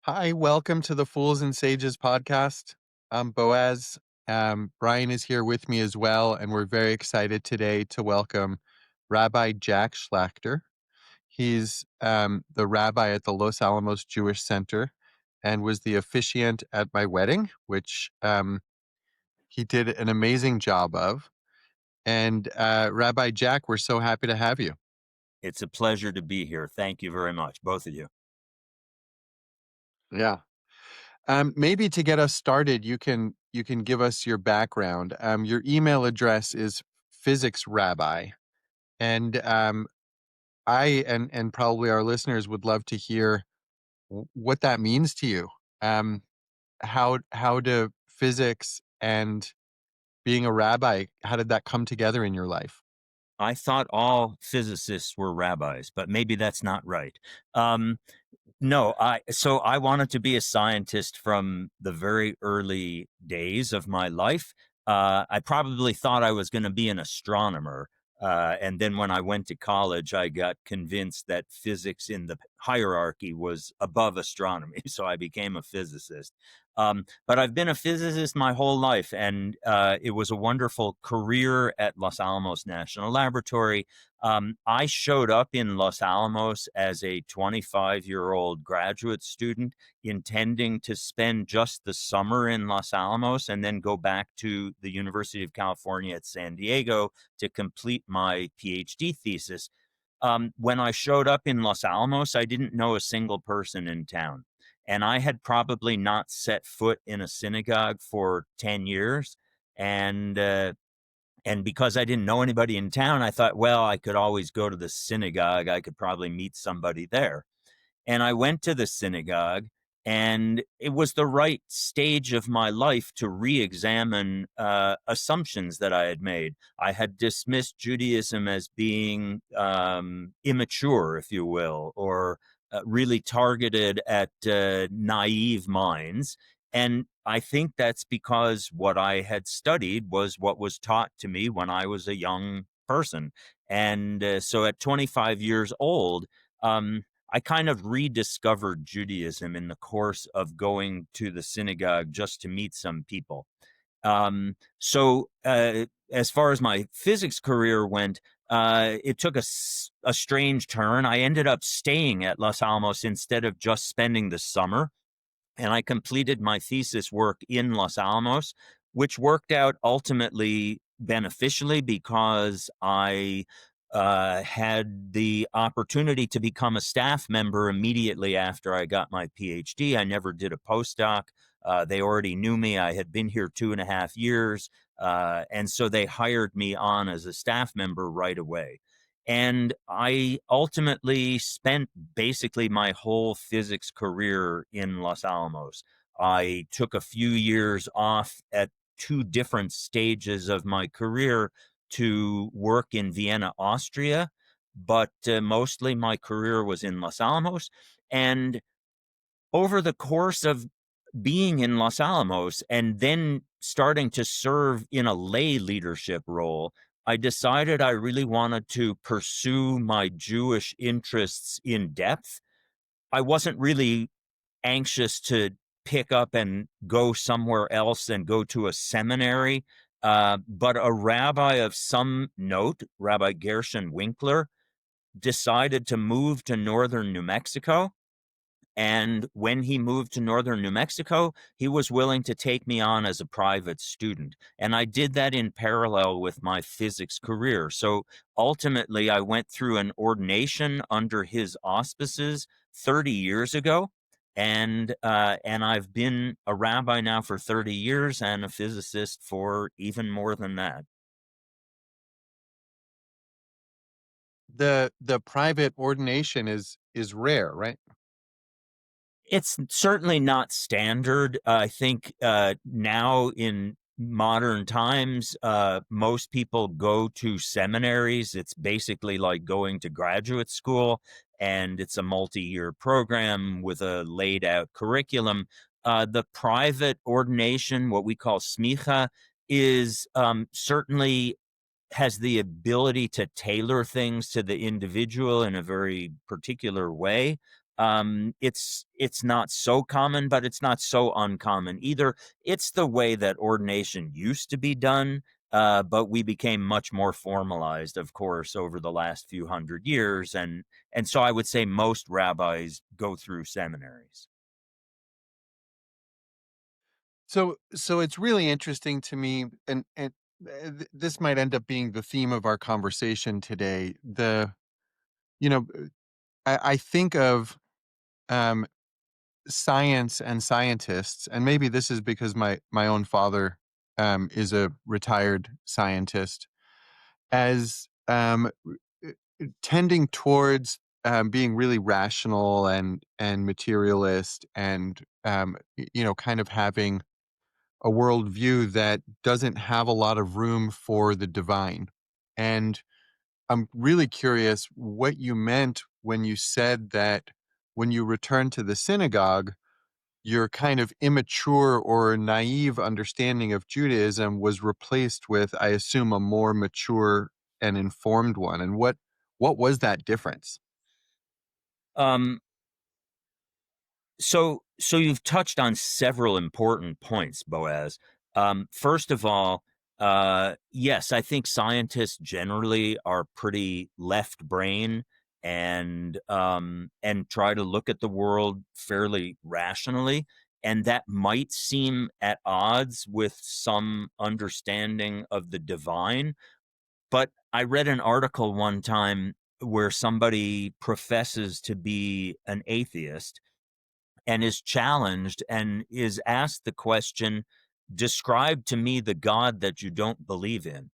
Hi, welcome to the Fools and Sages podcast. I'm Boaz. Brian is here with me as well, and we're very excited today to welcome Rabbi Jack Shlacter. He's the rabbi at the Los Alamos Jewish Center and was the officiant at my wedding, which he did an amazing job of. And Rabbi Jack, we're so happy to have you. It's a pleasure to be here. Thank you very much, both of you. Yeah. Maybe to get us started, you can give us your background. Your email address is physicsrabbi, and I and probably our listeners would love to hear what that means to you. Um, how do physics and being a rabbi, how did that come together in your life? I thought all physicists were rabbis, but maybe that's not right. Um, no, I wanted to be a scientist from the very early days of my life. I probably thought I was going to be an astronomer. And then when I went to college, I got convinced that physics in the hierarchy was above astronomy. So I became a physicist. But I've been a physicist my whole life, and it was a wonderful career at Los Alamos National Laboratory. I showed up in Los Alamos as a 25-year-old graduate student, intending to spend just the summer in Los Alamos and then go back to the University of California at San Diego to complete my PhD thesis. When I showed up in Los Alamos, I didn't know a single person in town. And I had probably not set foot in a synagogue for 10 years. And and because I didn't know anybody in town, I thought, well, I could always go to the synagogue. I could probably meet somebody there. And I went to the synagogue, and it was the right stage of my life to re-examine assumptions that I had made. I had dismissed Judaism as being immature, if you will, or really targeted at naive minds. And I think that's because what I had studied was what was taught to me when I was a young person. And so at 25 years old, I kind of rediscovered Judaism in the course of going to the synagogue just to meet some people. As far as my physics career went, it took a strange turn. I ended up staying at Los Alamos instead of just spending the summer, and I completed my thesis work in Los Alamos, which worked out ultimately beneficially because I had the opportunity to become a staff member immediately after I got my PhD. I never did a postdoc. They already knew me. I had been here 2.5 years. And so they hired me on as a staff member right away. And I ultimately spent basically my whole physics career in Los Alamos. I took a few years off at two different stages of my career to work in Vienna, Austria, but mostly my career was in Los Alamos. And over the course of being in Los Alamos and then starting to serve in a lay leadership role, I decided I really wanted to pursue my Jewish interests in depth. I wasn't really anxious to pick up and go somewhere else and go to a seminary. But a rabbi of some note, Rabbi Gershon Winkler, decided to move to northern New Mexico. And when he moved to northern New Mexico, he was willing to take me on as a private student. And I did that in parallel with my physics career. So ultimately, I went through an ordination under his auspices 30 years ago. And I've been a rabbi now for 30 years and a physicist for even more than that. The private ordination is rare, right? It's certainly not standard. I think now in modern times, most people go to seminaries. It's basically like going to graduate school, and it's a multi-year program with a laid out curriculum. The private ordination, what we call smicha, is certainly has the ability to tailor things to the individual in a very particular way. It's not so common, but it's not so uncommon either. It's the way that ordination used to be done, but we became much more formalized, of course, over the last few hundred years, and so I would say most rabbis go through seminaries. So it's really interesting to me, and this might end up being the theme of our conversation today. You know, I think of um, science and scientists, and maybe this is because my own father is a retired scientist, as tending towards being really rational and materialist, and kind of having a worldview that doesn't have a lot of room for the divine. And I'm really curious what you meant when you said that when you return to the synagogue, your kind of immature or naive understanding of Judaism was replaced with, I assume, a more mature and informed one. And what was that difference? Um, so you've touched on several important points, Boaz. First of all, yes, I think scientists generally are pretty left brain and try to look at the world fairly rationally, and that might seem at odds with some understanding of the divine. But I read an article one time where somebody professes to be an atheist and is challenged and is asked the question, describe to me the God that you don't believe in.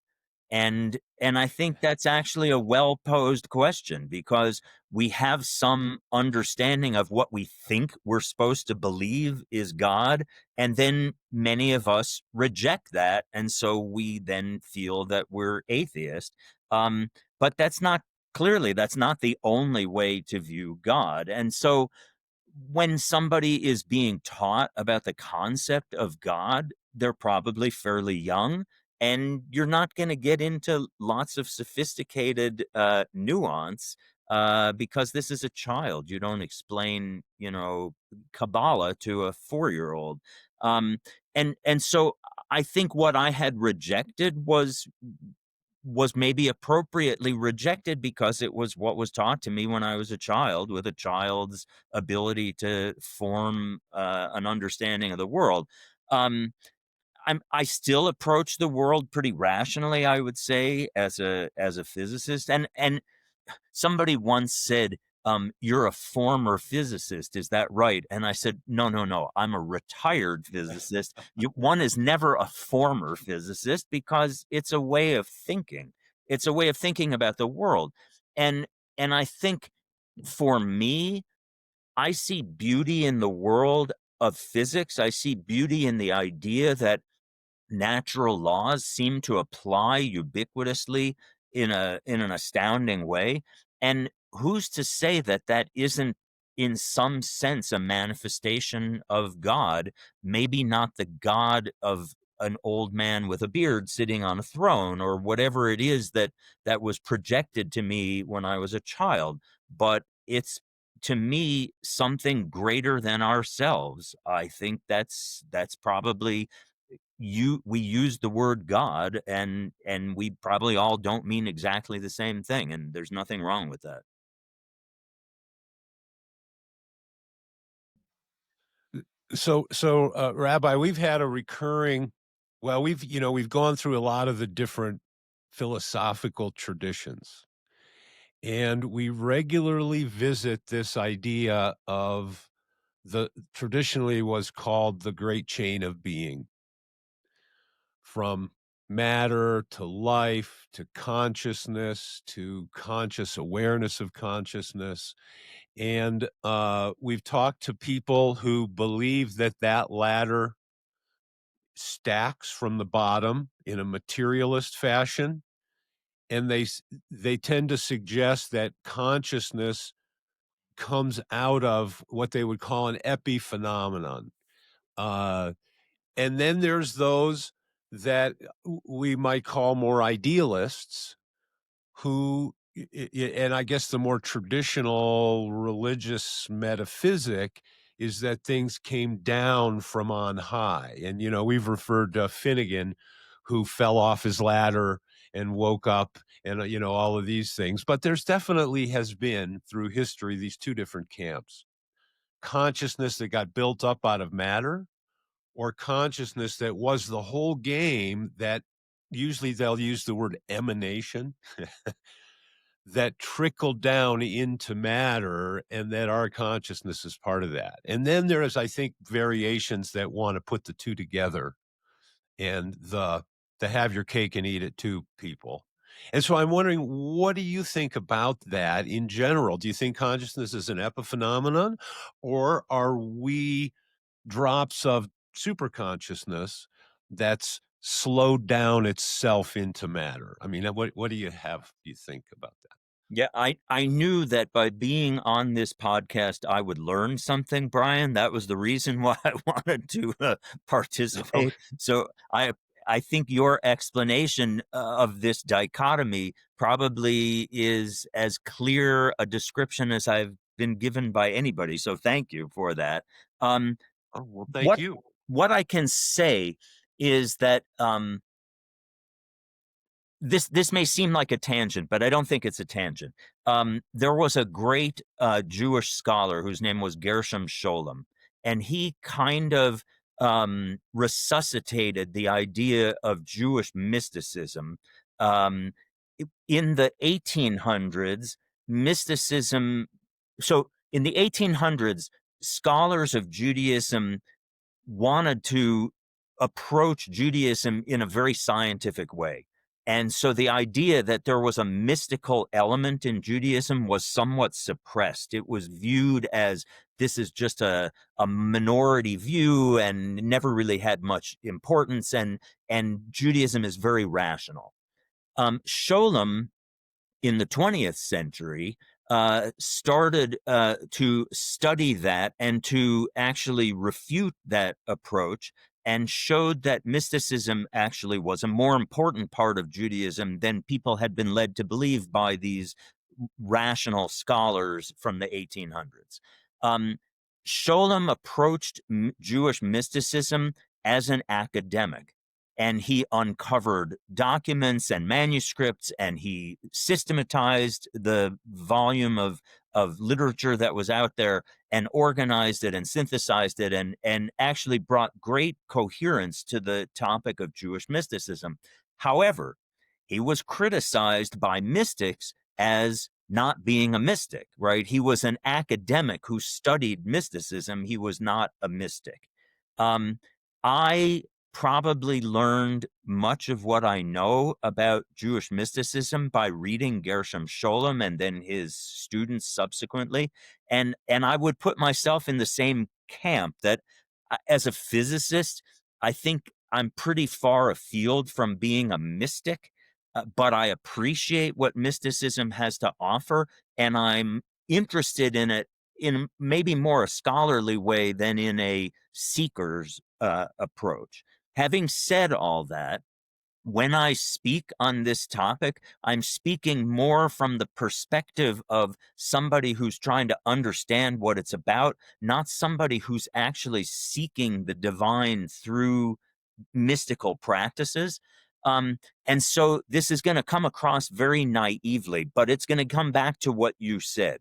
And I think that's actually a well posed question, because we have some understanding of what we think we're supposed to believe is God, and then many of us reject that, and so we then feel that we're atheist. But that's not the only way to view God. And so when somebody is being taught about the concept of God, they're probably fairly young, and you're not going to get into lots of sophisticated nuance, because this is a child. You don't explain, Kabbalah to a 4-year-old. Um, and so I think what I had rejected was maybe appropriately rejected because it was what was taught to me when I was a child, with a child's ability to form an understanding of the world. Um, I still approach the world pretty rationally, I would say, as a physicist, and somebody once said, "You're a former physicist, is that right?" And I said, "No, no, no. I'm a retired physicist. One is never a former physicist because it's a way of thinking. It's a way of thinking about the world." And and I think for me, I see beauty in the world of physics. I see beauty in the idea that natural laws seem to apply ubiquitously in an astounding way. And who's to say that that isn't in some sense a manifestation of God? Maybe not the God of an old man with a beard sitting on a throne, or whatever it is that was projected to me when I was a child, but it's, to me, something greater than ourselves. I think that's probably, we use the word God, and we probably all don't mean exactly the same thing, and there's nothing wrong with that. So, Rabbi, we've had a recurring, well, we've gone through a lot of the different philosophical traditions, and we regularly visit this idea of the traditionally was called the great chain of being, from matter to life to consciousness to conscious awareness of consciousness. And we've talked to people who believe that that ladder stacks from the bottom in a materialist fashion, and they tend to suggest that consciousness comes out of what they would call an epiphenomenon. Uh, and then there's those that we might call more idealists, who and I guess the more traditional religious metaphysic is that things came down from on high. And, we've referred to Finnegan, who fell off his ladder and woke up, and, all of these things. But there's definitely has been through history these two different camps: consciousness that got built up out of matter, or consciousness that was the whole game, that usually they'll use the word emanation, that trickled down into matter, and that our consciousness is part of that. And then there is, I think, variations that want to put the two together, and the have your cake and eat it too people. And so I'm wondering, what do you think about that in general? Do you think consciousness is an epiphenomenon, or are we drops of superconsciousness that's slowed down itself into matter? I mean, what do you think about that? Yeah, I knew that by being on this podcast, I would learn something, Brian. That was the reason why I wanted to Oh, participate. So I think your explanation of this dichotomy probably is as clear a description as I've been given by anybody. So thank you for that. Um, oh, well, thank what you. what I can say is that this may seem like a tangent, but I don't think it's a tangent. There was a great Jewish scholar whose name was Gershom Scholem, and he kind of resuscitated the idea of Jewish mysticism. Um, in the 1800s, mysticism. So in the 1800s, scholars of Judaism wanted to approach Judaism in a very scientific way. And so the idea that there was a mystical element in Judaism was somewhat suppressed. It was viewed as this is just a minority view and never really had much importance. And Judaism is very rational. Sholem in the 20th century started to study that and to actually refute that approach, and showed that mysticism actually was a more important part of Judaism than people had been led to believe by these rational scholars from the 1800s. Um, Sholem approached Jewish mysticism as an academic, and he uncovered documents and manuscripts, and he systematized the volume of literature that was out there and organized it and synthesized it, and actually brought great coherence to the topic of Jewish mysticism. However, he was criticized by mystics as not being a mystic, right? He was an academic who studied mysticism. He was not a mystic. Um, I probably learned much of what I know about Jewish mysticism by reading Gershom Scholem and then his students subsequently. And I would put myself in the same camp that as a physicist, I think I'm pretty far afield from being a mystic, but I appreciate what mysticism has to offer, and I'm interested in it in maybe more a scholarly way than in a seeker's approach. Having said all that, when I speak on this topic, I'm speaking more from the perspective of somebody who's trying to understand what it's about, not somebody who's actually seeking the divine through mystical practices. And so this is going to come across very naively, but it's going to come back to what you said.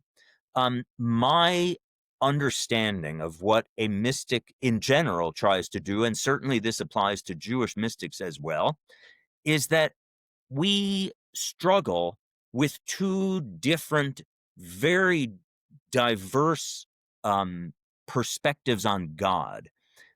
My understanding of what a mystic in general tries to do, and certainly this applies to Jewish mystics as well, is that we struggle with two different, very diverse perspectives on God.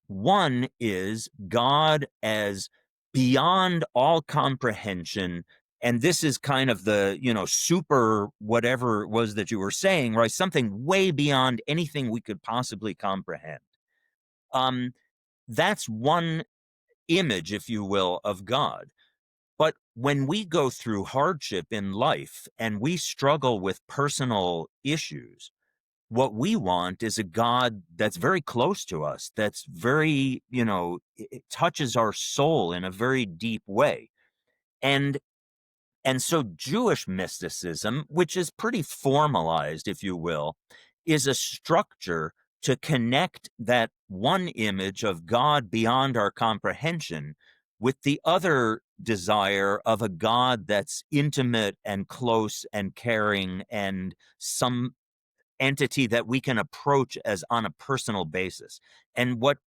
One is God as beyond all comprehension. And this is kind of the, super whatever it was that you were saying, right? Something way beyond anything we could possibly comprehend. Um, that's one image, if you will, of God. But when we go through hardship in life and we struggle with personal issues, what we want is a God that's very close to us, that's very, it touches our soul in a very deep way. And And so Jewish mysticism, which is pretty formalized, if you will, is a structure to connect that one image of God beyond our comprehension with the other desire of a God that's intimate and close and caring and some entity that we can approach as on a personal basis. And what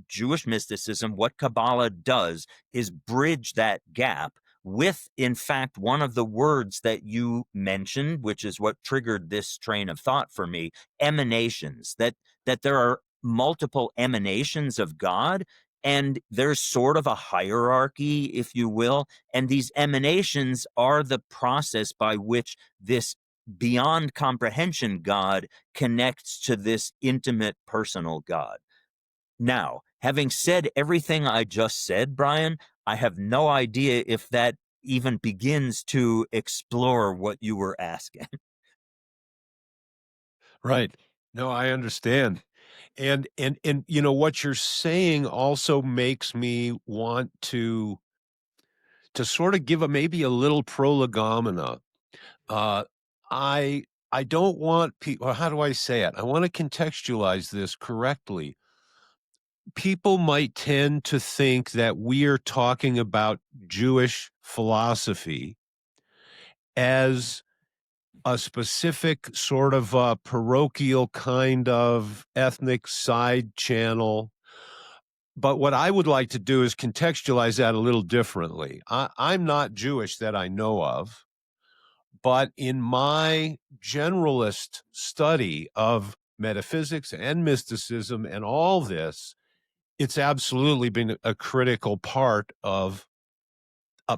Jewish mysticism, what Kabbalah does is bridge that gap with, in fact, one of the words that you mentioned, which is what triggered this train of thought for me, emanations, that there are multiple emanations of God, and there's sort of a hierarchy, if you will, and these emanations are the process by which this beyond comprehension God connects to this intimate personal God. Now, having said everything I just said, Brian, I have no idea if that even begins to explore what you were asking. Right. No, I understand. And you know what you're saying also makes me want to sort of give a maybe a little prolegomena. Uh, I I don't want people. Or how do I say it? I want to contextualize this correctly. People might tend to think that we are talking about Jewish philosophy as a specific sort of parochial kind of ethnic side channel. But what I would like to do is contextualize that a little differently. I'm not Jewish that I know of, but in my generalist study of metaphysics and mysticism and all this, it's absolutely been a critical part of uh,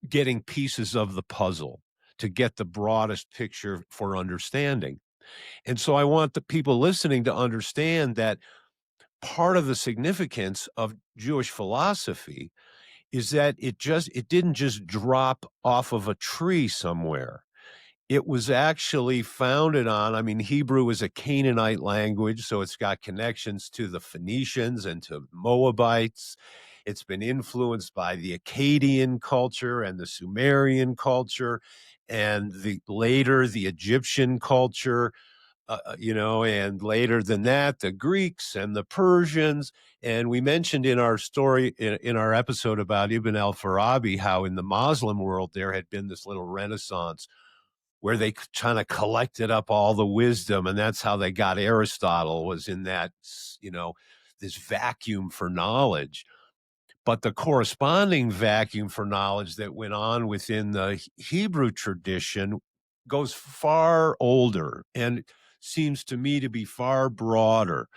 getting pieces of the puzzle to get the broadest picture for understanding. And so I want the people listening to understand that part of the significance of Jewish philosophy is that it didn't just drop off of a tree somewhere. It was actually founded on, I mean, Hebrew is a Canaanite language, so it's got connections to the Phoenicians and to Moabites. It's been influenced by the Akkadian culture and the Sumerian culture, and the Egyptian culture, and later than that, the Greeks and the Persians. And we mentioned in our story, in our episode about Ibn al-Farabi, how in the Muslim world there had been this little renaissance where they kind of collected up all the wisdom, and that's how they got Aristotle, was in that, this vacuum for knowledge. But the corresponding vacuum for knowledge that went on within the Hebrew tradition goes far older and seems to me to be far broader.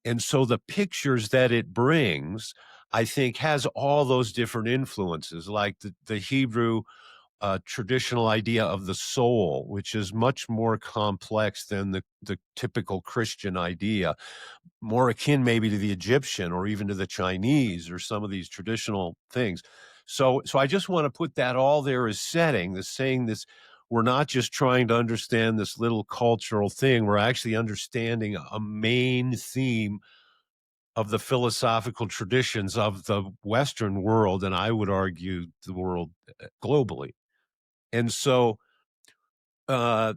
And so the pictures that it brings, I think, has all those different influences, like the Hebrew traditional idea of the soul, which is much more complex than the typical Christian idea, more akin maybe to the Egyptian or even to the Chinese or some of these traditional things. So I just want to put that all there as setting, this saying this, we're not just trying to understand this little cultural thing, we're actually understanding a main theme of the philosophical traditions of the Western world, and I would argue the world globally. And so, uh,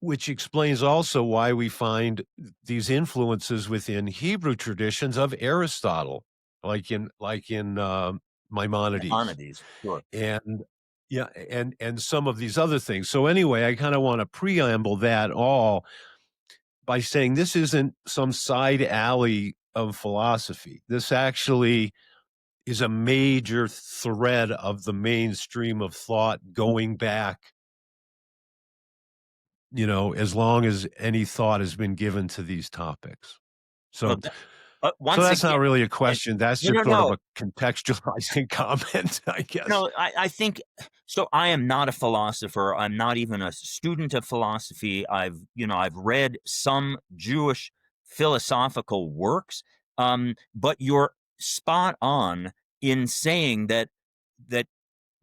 which explains also why we find these influences within Hebrew traditions of Aristotle, like in Maimonides, Maimonides, sure. and yeah, and some of these other things. So anyway, I kind of want to preamble that all by saying this isn't some side alley of philosophy. This actually is a major thread of the mainstream of thought going back, as long as any thought has been given to these topics. Well, So, so once that's not again, really a question. That's no, just no, sort of no. a contextualizing comment, I guess. No, I think so. I am not a philosopher. I'm not even a student of philosophy. I've read some Jewish philosophical works, but you're spot on in saying that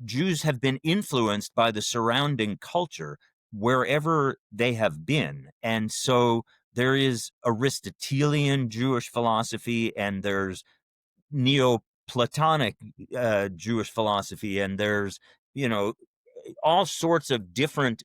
Jews have been influenced by the surrounding culture wherever they have been, and so there is Aristotelian Jewish philosophy, and there's Neoplatonic Jewish philosophy, and there's you know all sorts of different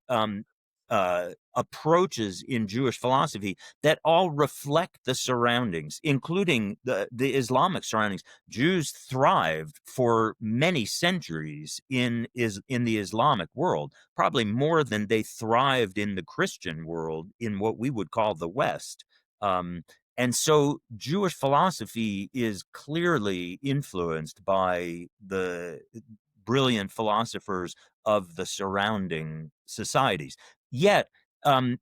approaches in Jewish philosophy that all reflect the surroundings, including the Islamic surroundings. Jews thrived for many centuries in the Islamic world, probably more than they thrived in the Christian world, in what we would call the West. And so Jewish philosophy is clearly influenced by the brilliant philosophers of the surrounding societies. Yet,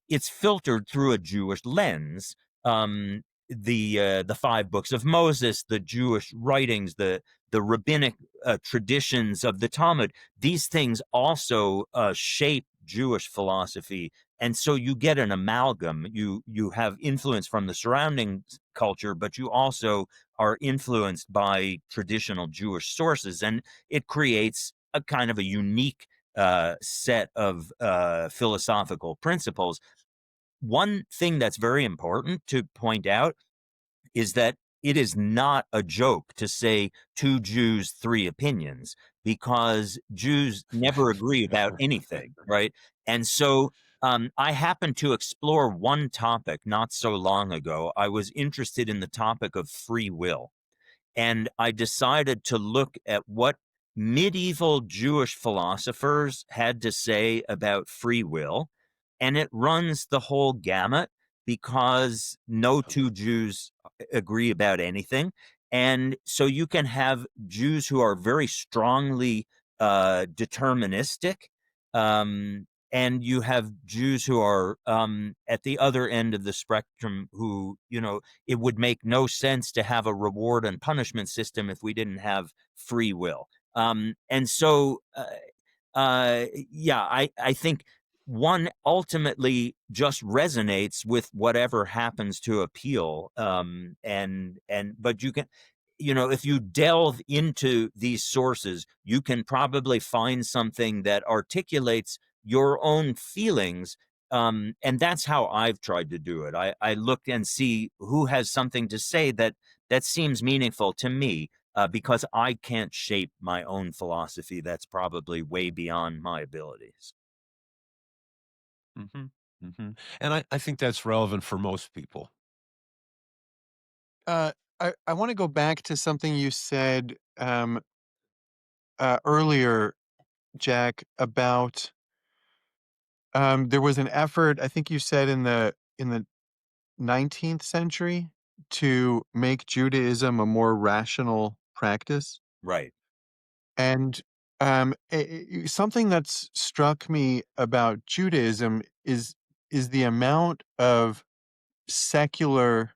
it's filtered through a Jewish lens. The five books of Moses, the Jewish writings, the rabbinic traditions of the Talmud, these things also shape Jewish philosophy, and so you get an amalgam. You have influence from the surrounding culture, but you also are influenced by traditional Jewish sources, and it creates a kind of a unique set of philosophical principles. One thing that's very important to point out is that it is not a joke to say two Jews, three opinions, because Jews never agree about anything, right? And so I happened to explore one topic not so long ago. I was interested in the topic of free will, and I decided to look at what medieval Jewish philosophers had to say about free will. And it runs the whole gamut, because no two Jews agree about anything. And so you can have Jews who are very strongly deterministic. And you have Jews who are at the other end of the spectrum, who, it would make no sense to have a reward and punishment system if we didn't have free will. And so, yeah, I think one ultimately just resonates with whatever happens to appeal. But you can, if you delve into these sources, you can probably find something that articulates your own feelings. And that's how I've tried to do it. I look and see who has something to say that seems meaningful to me, because I can't shape my own philosophy. That's probably way beyond my abilities. Hmm. Hmm. And I think that's relevant for most people. Uh, I want to go back to something you said earlier, Jack, about there was an effort, I think you said in the 19th century, to make Judaism a more rational practice. Right. And something that's struck me about Judaism is the amount of secular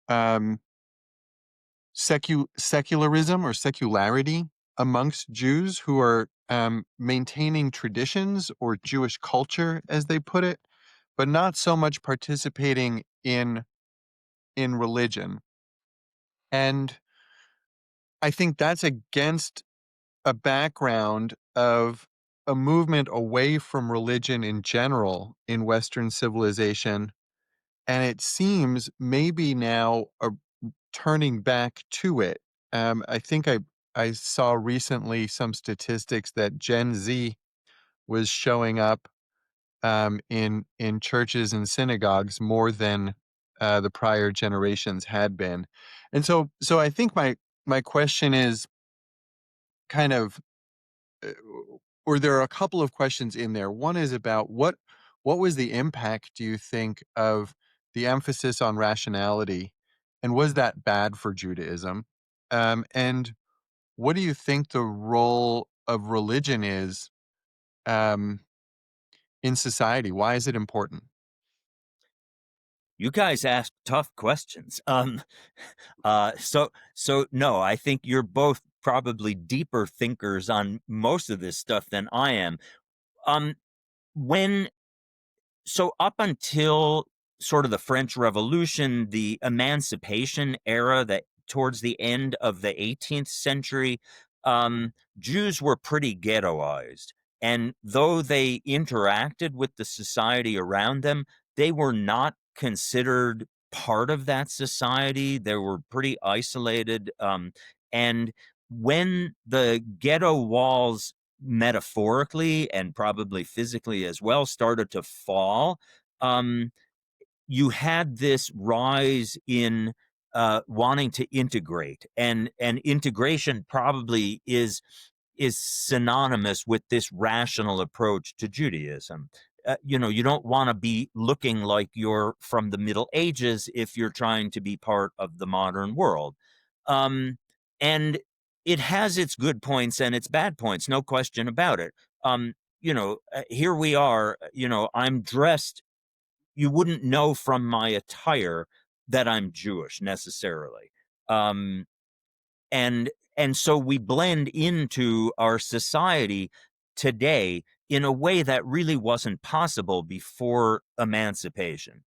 um, secularism or secularity amongst Jews who are maintaining traditions or Jewish culture, as they put it, but not so much participating in religion. And I think that's against a background of a movement away from religion in general in Western civilization. And it seems maybe now a turning back to it. I think I saw recently some statistics that Gen Z was showing up in churches and synagogues more than the prior generations had been. And so I think my question is kind of, uh, or there are a couple of questions in there. One is about what was the impact, do you think, of the emphasis on rationality, and was that bad for Judaism? And what do you think the role of religion is um, in society? Why is it important? You guys ask tough questions. So no, I think you're both probably deeper thinkers on most of this stuff than I am. Um, when so up until sort of the French Revolution, the Emancipation era, that towards the end of the 18th century, Jews were pretty ghettoized. And though they interacted with the society around them, they were not considered part of that society. They were pretty isolated. And when the ghetto walls metaphorically and probably physically as well, started to fall, you had this rise in wanting to integrate, and integration probably is synonymous with this rational approach to Judaism. You don't want to be looking like you're from the Middle Ages if you're trying to be part of the modern world. And it has its good points and its bad points, no question about it. Here we are, I'm dressed. You wouldn't know from my attire that I'm Jewish necessarily. Um, and so we blend into our society today in a way that really wasn't possible before emancipation.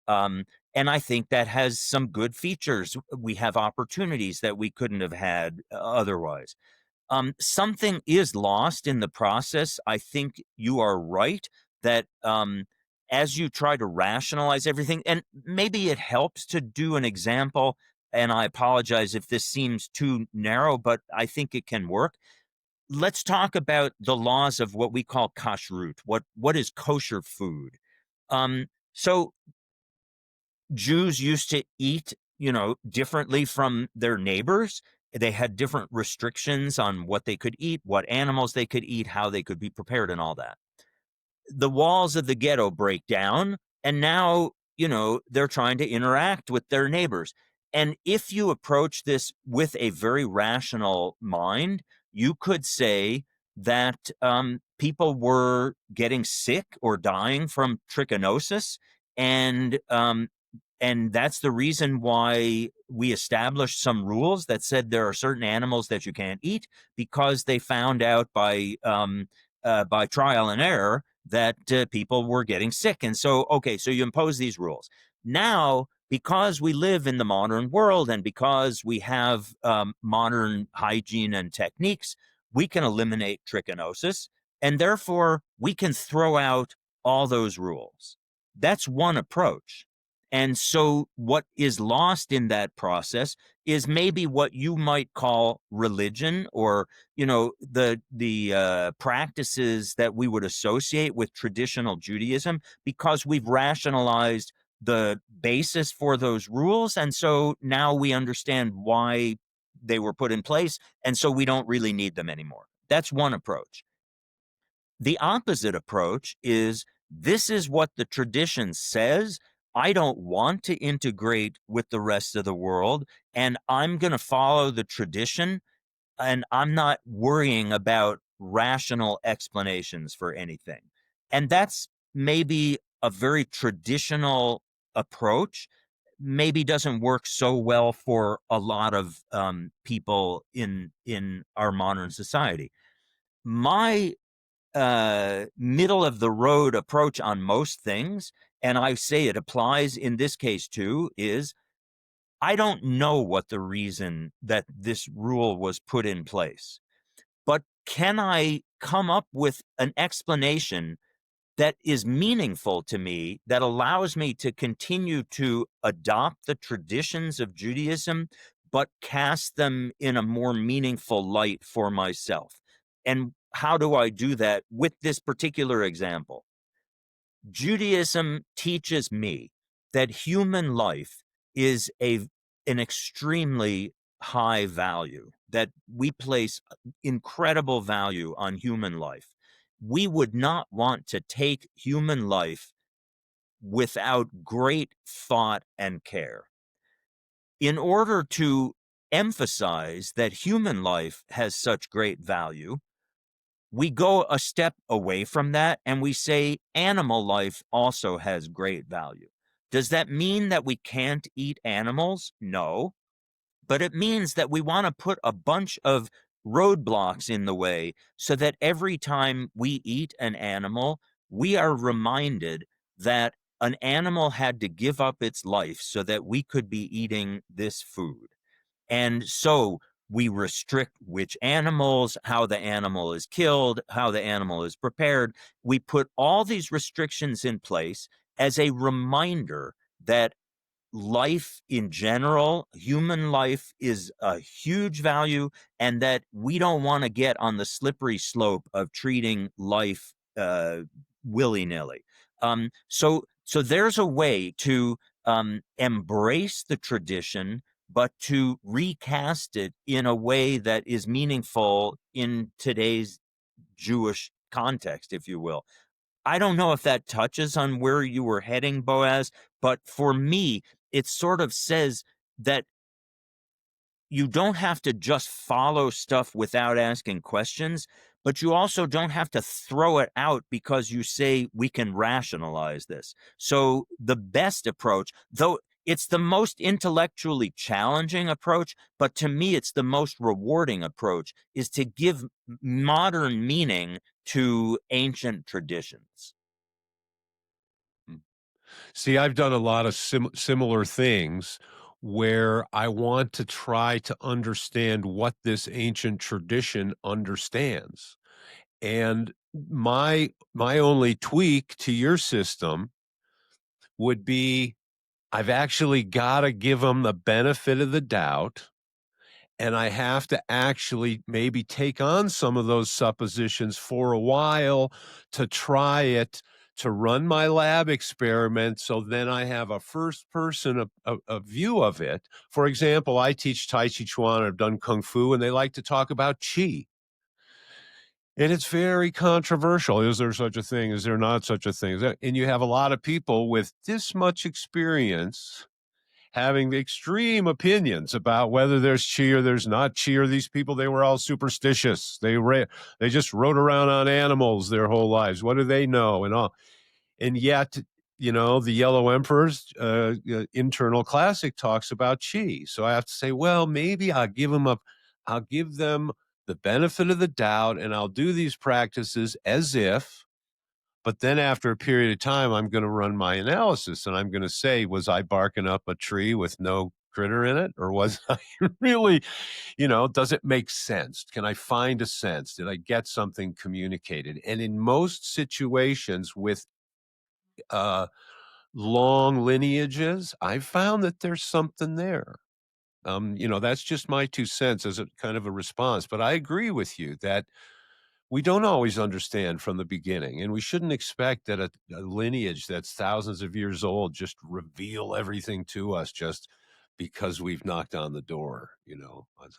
Um, and I think that has some good features. We have opportunities that we couldn't have had otherwise. Something is lost in the process. I think you are right that as you try to rationalize everything, and maybe it helps to do an example, and I apologize if this seems too narrow, but I think it can work. Let's talk about the laws of what we call kashrut. What is kosher food? So Jews used to eat, differently from their neighbors. They had different restrictions on what they could eat, what animals they could eat, how they could be prepared, and all that. The walls of the ghetto break down, and now, they're trying to interact with their neighbors. And if you approach this with a very rational mind, you could say that people were getting sick or dying from trichinosis, and that's the reason why we established some rules that said there are certain animals that you can't eat, because they found out by trial and error that people were getting sick. And so, okay, so you impose these rules. Now, because we live in the modern world and because we have modern hygiene and techniques, we can eliminate trichinosis, and therefore we can throw out all those rules. That's one approach. And so what is lost in that process is maybe what you might call religion, or, the practices that we would associate with traditional Judaism, because we've rationalized the basis for those rules. And so now we understand why they were put in place. And so we don't really need them anymore. That's one approach. The opposite approach is, this is what the tradition says. I don't want to integrate with the rest of the world, and I'm going to follow the tradition, and I'm not worrying about rational explanations for anything. And that's maybe a very traditional approach, maybe doesn't work so well for a lot of people in our modern society. My middle of the road approach on most things, and I say it applies in this case too, is I don't know what the reason that this rule was put in place, but can I come up with an explanation that is meaningful to me, that allows me to continue to adopt the traditions of Judaism, but cast them in a more meaningful light for myself? And how do I do that with this particular example? Judaism teaches me that human life is an extremely high value, that we place incredible value on human life. We would not want to take human life without great thought and care. In order to emphasize that human life has such great value, we go a step away from that and we say animal life also has great value. Does that mean that we can't eat animals? No. But it means that we want to put a bunch of roadblocks in the way so that every time we eat an animal, we are reminded that an animal had to give up its life so that we could be eating this food. And so we restrict which animals, how the animal is killed, how the animal is prepared. We put all these restrictions in place as a reminder that life in general, human life, is a huge value, and that we don't want to get on the slippery slope of treating life willy-nilly. So there's a way to embrace the tradition, but to recast it in a way that is meaningful in today's Jewish context, if you will. I don't know if that touches on where you were heading, Boaz, but for me, it sort of says that you don't have to just follow stuff without asking questions, but you also don't have to throw it out because you say we can rationalize this. So the best approach, though it's the most intellectually challenging approach, but to me it's the most rewarding approach, is to give modern meaning to ancient traditions. See, I've done a lot of similar things where I want to try to understand what this ancient tradition understands. And my only tweak to your system would be I've actually got to give them the benefit of the doubt, and I have to actually maybe take on some of those suppositions for a while to try it, to run my lab experiment. So then I have a first person a view of it. For example, I teach Tai Chi Chuan, I've done Kung Fu, and they like to talk about Qi. And it's very controversial. Is there such a thing? Is there not such a thing? And you have a lot of people with this much experience having extreme opinions about whether there's chi or there's not chi, or these people, they were all superstitious. They just rode around on animals their whole lives. What do they know? And all. And yet, the Yellow Emperor's internal classic talks about chi. So I have to say, well, maybe I'll give them the benefit of the doubt, and I'll do these practices as if. But then after a period of time, I'm going to run my analysis, and I'm going to say, was I barking up a tree with no critter in it? Or was I really, does it make sense? Can I find a sense? Did I get something communicated? And in most situations with long lineages, I've found that there's something there. That's just my 2 cents as a kind of a response. But I agree with you that we don't always understand from the beginning, and we shouldn't expect that a lineage that's thousands of years old just reveal everything to us just because we've knocked on the door.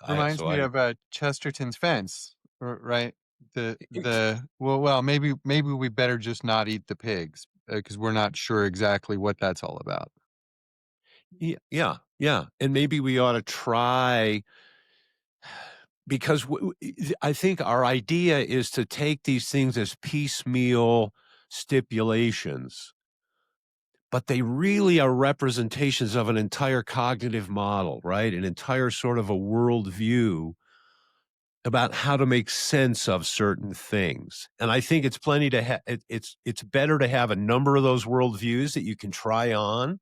Reminds So me I of Chesterton's fence, right? Maybe we better just not eat the pigs because we're not sure exactly what that's all about. yeah, and maybe we ought to try, because I think our idea is to take these things as piecemeal stipulations, but they really are representations of an entire cognitive model, right? An entire sort of a worldview about how to make sense of certain things. And I think it's plenty to it's better to have a number of those worldviews that you can try on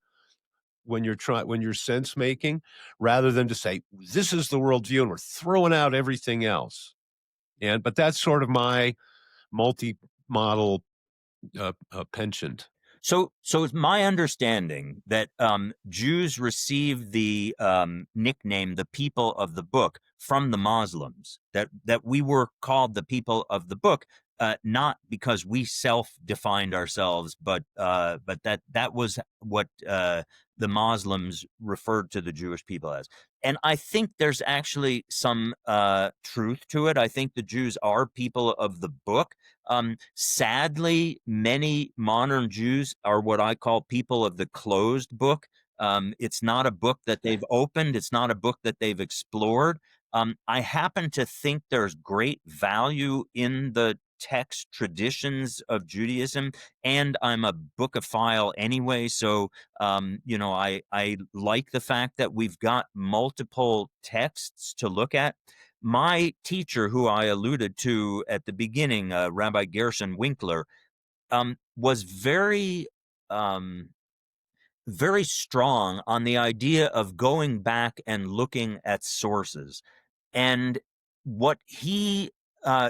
when you're sense making, rather than to say this is the worldview and we're throwing out everything else. But that's sort of my multi-model penchant. So it's my understanding that Jews received the nickname "the people of the book" from the Muslims. That we were called the people of the book, not because we self-defined ourselves, but that was what the Muslims referred to the Jewish people as. And I think there's actually some truth to it. I think the Jews are people of the book. Sadly, many modern Jews are what I call people of the closed book. It's not a book that they've opened. It's not a book that they've explored. I happen to think there's great value in the text traditions of Judaism, and I'm a bookophile anyway. So, I like the fact that we've got multiple texts to look at. My teacher, who I alluded to at the beginning, Rabbi Gershon Winkler, was um, very strong on the idea of going back and looking at sources. And what he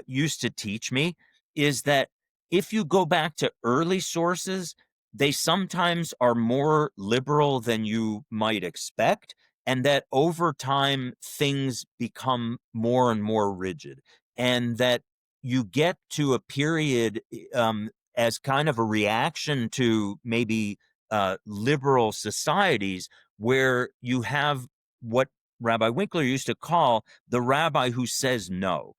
used to teach me is that if you go back to early sources, they sometimes are more liberal than you might expect, and that over time things become more and more rigid, and that you get to a period as kind of a reaction to maybe liberal societies where you have what Rabbi Winkler used to call the rabbi who says no.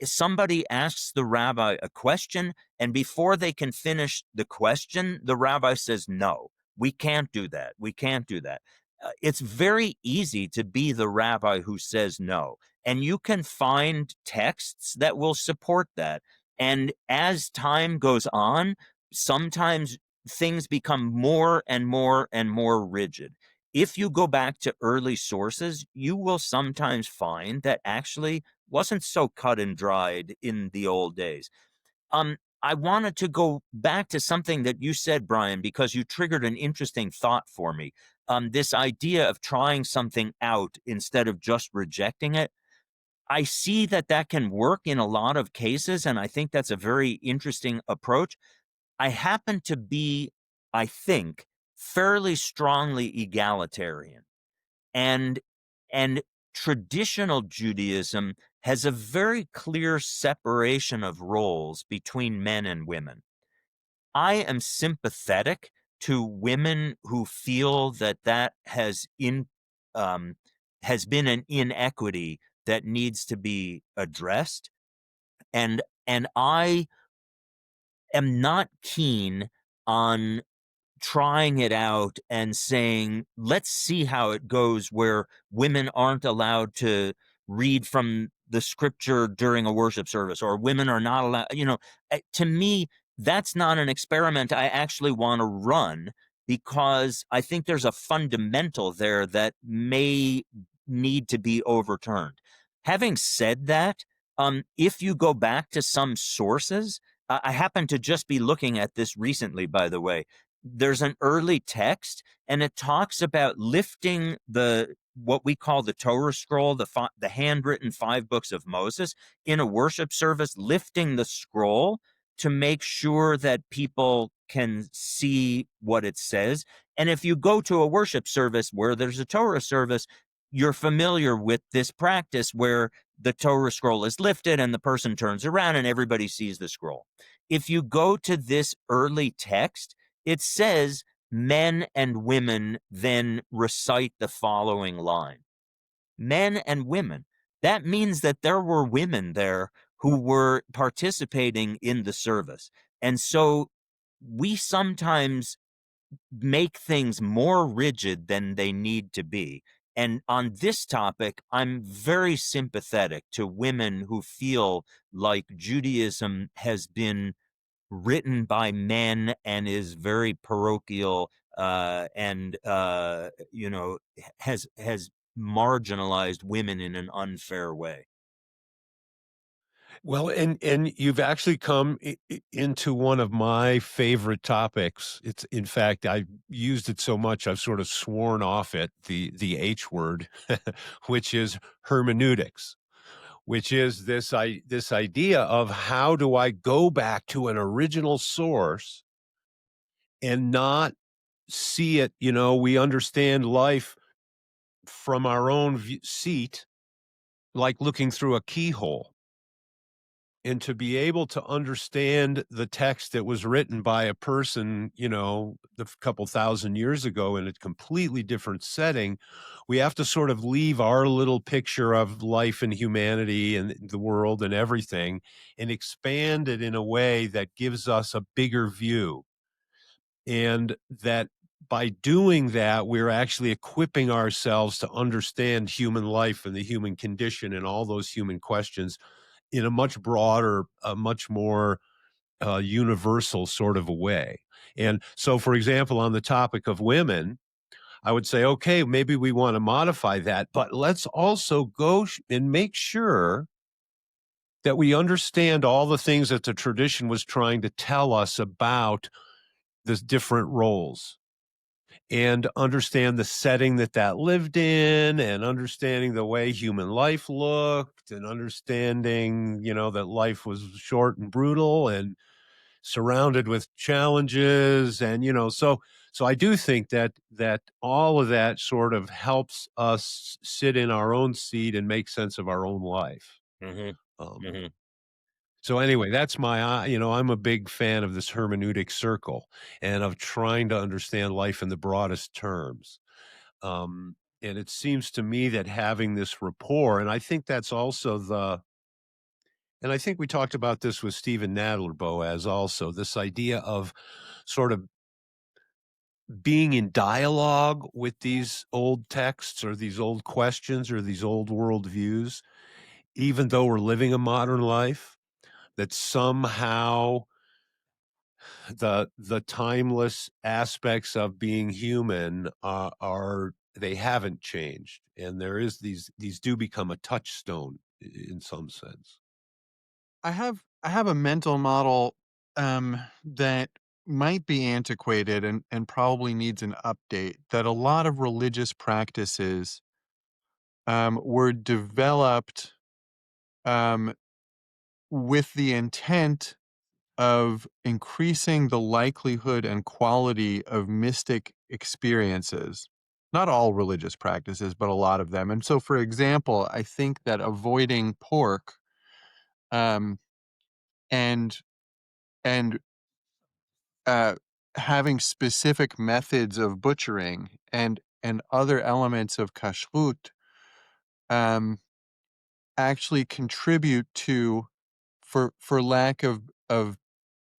Somebody asks the rabbi a question, and before they can finish the question, the rabbi says, "No, we can't do that. We can't do that." It's very easy to be the rabbi who says no, and you can find texts that will support that. And as time goes on, sometimes things become more and more and more rigid. If you go back to early sources, you will sometimes find that actually wasn't so cut and dried in the old days. I wanted to go back to something that you said, Brian, because you triggered an interesting thought for me. This idea of trying something out instead of just rejecting it. I see that that can work in a lot of cases, and I think that's a very interesting approach. I happen to be, I think, fairly strongly egalitarian. And and traditional Judaism has a very clear separation of roles between men and women. I am sympathetic to women who feel that um, has been an inequity that needs to be addressed, and I am not keen on trying it out and saying, let's see how it goes, where women aren't allowed to read from the scripture during a worship service, or women are not allowed, to me, that's not an experiment I actually want to run, because I think there's a fundamental there that may need to be overturned. Having said that, if you go back to some sources, I happen to just be looking at this recently, by the way. There's an early text, and it talks about lifting the what we call the Torah scroll, the handwritten 5 books of Moses, in a worship service, lifting the scroll to make sure that people can see what it says. And if you go to a worship service where there's a Torah service, you're familiar with this practice where the Torah scroll is lifted and the person turns around and everybody sees the scroll. If you go to this early text, it says men and women then recite the following line. Men and women. That means that there were women there who were participating in the service. And so we sometimes make things more rigid than they need to be. And on this topic, I'm very sympathetic to women who feel like Judaism has been written by men and is very parochial, and has marginalized women in an unfair way. Well, and you've actually come into one of my favorite topics. It's, in fact, I've used it so much I've sort of sworn off it, the H word, which is hermeneutics, which is this idea of how do I go back to an original source and not see it, we understand life from our own seat, like looking through a keyhole. And to be able to understand the text that was written by a person, a couple thousand years ago in a completely different setting, we have to sort of leave our little picture of life and humanity and the world and everything and expand it in a way that gives us a bigger view. And that by doing that, we're actually equipping ourselves to understand human life and the human condition and all those human questions in a much broader, a much more universal sort of a way. And so, for example, on the topic of women, I would say, okay, maybe we want to modify that, but let's also go and make sure that we understand all the things that the tradition was trying to tell us about the different roles, and understand the setting that lived in, and understanding the way human life looked, and understanding, that life was short and brutal, and surrounded with challenges, and so I do think that all of that sort of helps us sit in our own seat and make sense of our own life. Hmm. Um, Hmm. so anyway, that's I'm a big fan of this hermeneutic circle and of trying to understand life in the broadest terms. And it seems to me that having this rapport, and I think that's also and I think we talked about this with Stephen Nadler, Boaz, also, this idea of sort of being in dialogue with these old texts or these old questions or these old worldviews, even though we're living a modern life, that somehow the timeless aspects of being human are they haven't changed, and there is these do become a touchstone in some sense. I have a mental model that might be antiquated and probably needs an update. That a lot of religious practices were developed um, with the intent of increasing the likelihood and quality of mystic experiences. Not all religious practices, but a lot of them. And so, for example, I think that avoiding pork um, and and uh, having specific methods of butchering and other elements of kashrut um, actually contribute to, for lack of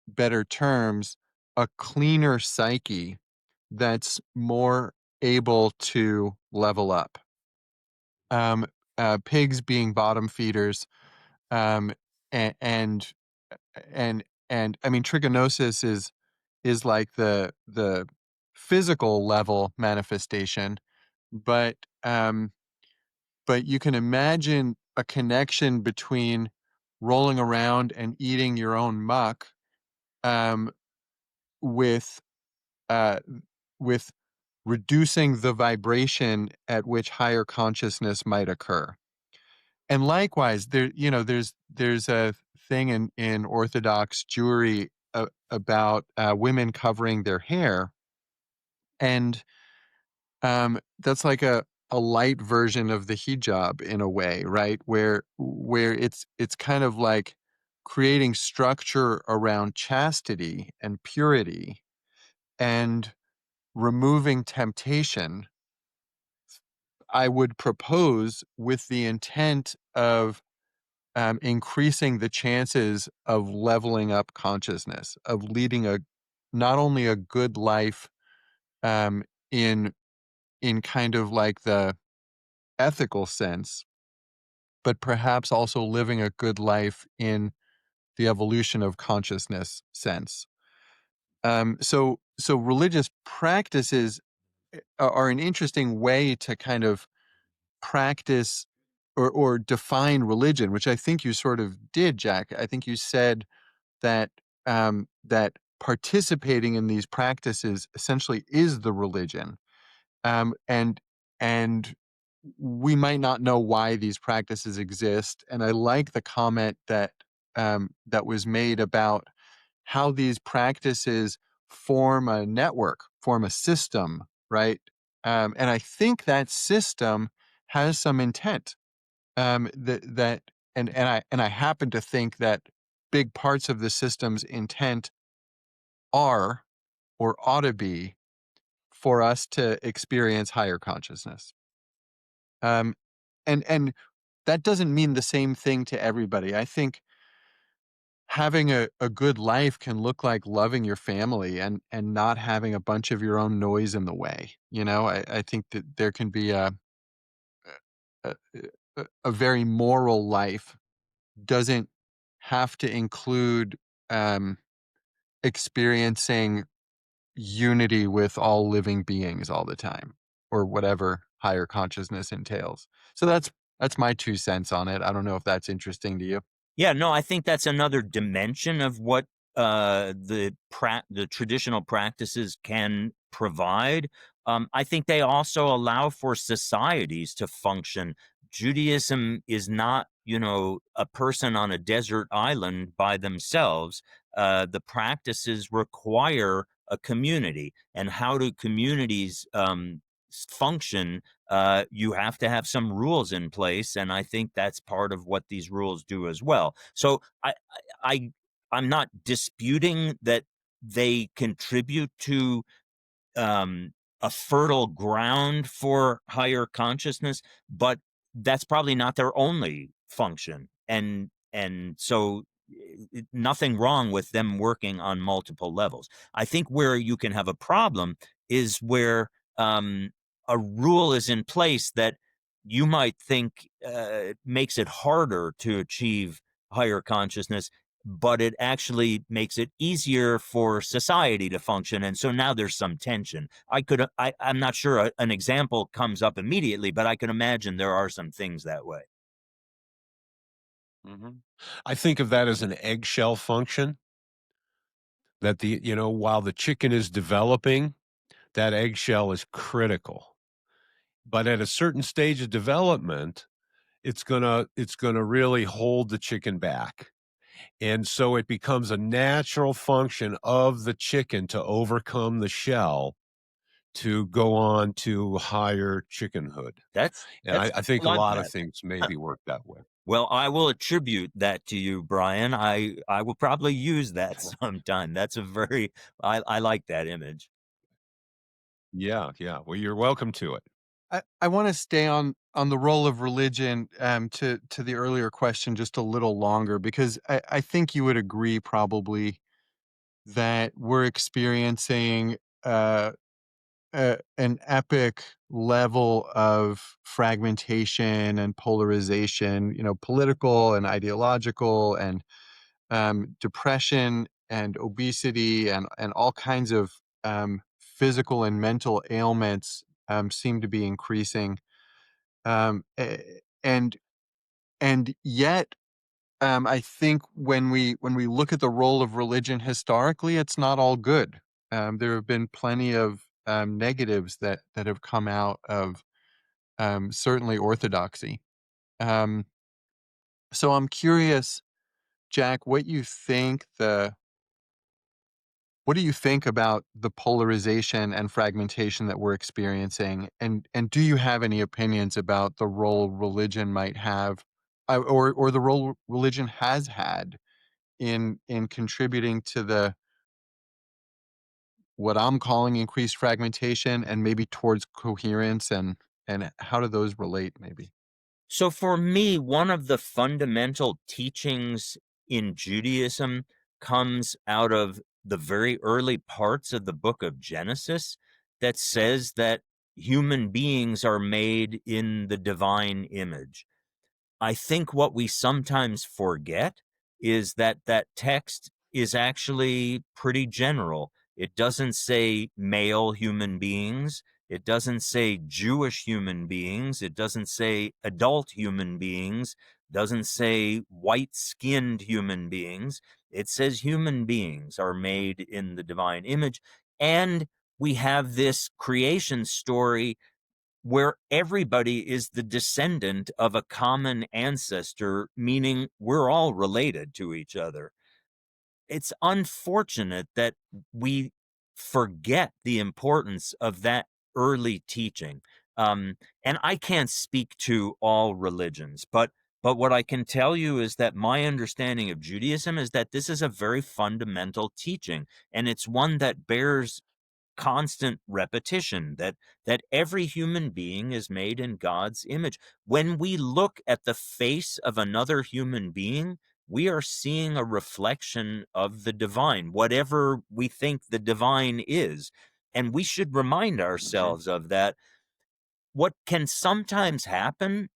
better terms, a cleaner psyche that's more able to level up. Um, Pigs being bottom feeders, um, and and and I mean trichinosis is like the physical level manifestation, but but you can imagine a connection between rolling around and eating your own muck um, with uh, with reducing the vibration at which higher consciousness might occur. And likewise, there's a thing in Orthodox Jewry about women covering their hair, and that's like a light version of the hijab in a way, right? Where it's kind of like creating structure around chastity and purity and removing temptation. I would propose with the intent of increasing the chances of leveling up consciousness, of leading a not only a good life um, in kind of like the ethical sense, but perhaps also living a good life in the evolution of consciousness sense. So religious practices are an interesting way to kind of practice or define religion, which I think you sort of did, Jack. I think you said that that participating in these practices essentially is the religion, um, and and we might not know why these practices exist. And I like the comment that was made about how these practices form a network, form a system, right? And I think that system has some intent. That and I happen to think that big parts of the system's intent are or ought to be for us to experience higher consciousness. Um, and that doesn't mean the same thing to everybody. I think having a good life can look like loving your family and not having a bunch of your own noise in the way. I think that there can be a, a very moral life doesn't have to include um, experiencing unity with all living beings all the time, or whatever higher consciousness entails. So that's my 2 cents on it. I don't know if that's interesting to you. Yeah, no, I think that's another dimension of what the traditional practices can provide. I think they also allow for societies to function. Judaism is not, a person on a desert island by themselves. the practices require a community. And how do communities function? You have to have some rules in place, and I think that's part of what these rules do as well. So I I'm not disputing that they contribute to um, a fertile ground for higher consciousness, but that's probably not their only function. And so nothing wrong with them working on multiple levels. I think where you can have a problem is where a rule is in place that you might think makes it harder to achieve higher consciousness, but it actually makes it easier for society to function. And so now there's some tension. I'm not sure an example comes up immediately, but I can imagine there are some things that way. Mhm. I think of that as an eggshell function, that while the chicken is developing, that eggshell is critical. But at a certain stage of development, it's gonna really hold the chicken back. And so it becomes a natural function of the chicken to overcome the shell to go on to higher chickenhood. And That's I think I a love lot of that. things maybe work that way. Well, I will attribute that to you, Brian. I will probably use that sometime. That's a very I like that image. Yeah, yeah. Well, you're welcome to it. I want to stay on the role of religion to the earlier question just a little longer because I think you would agree probably that we're experiencing uh, an epic level of fragmentation and polarization, political and ideological and depression and obesity and all kinds of physical and mental ailments seem to be increasing. Um, a- and and yet, I think when we look at the role of religion historically, it's not all good. There have been plenty of negatives that have come out of certainly orthodoxy. Um, so I'm curious, Jack, what do you think about the polarization and fragmentation that we're experiencing? And do you have any opinions about the role religion might have, or the role religion has had in contributing to the what I'm calling increased fragmentation and maybe towards coherence and how do those relate maybe? So for me, one of the fundamental teachings in Judaism comes out of the very early parts of the book of Genesis that says that human beings are made in the divine image. I think what we sometimes forget is that that text is actually pretty general. It doesn't say male human beings. It doesn't say Jewish human beings. It doesn't say adult human beings. Doesn't say white skinned human beings. It says human beings are made in the divine image. And we have this creation story where everybody is the descendant of a common ancestor, meaning we're all related to each other. It's unfortunate that we forget the importance of that early teaching. And I can't speak to all religions, but what I can tell you is that my understanding of Judaism is that this is a very fundamental teaching, and it's one that bears constant repetition, that every human being is made in God's image. When we look at the face of another human being, we are seeing a reflection of the divine, whatever we think the divine is. And we should remind Mhm. ourselves of that. What can sometimes happen,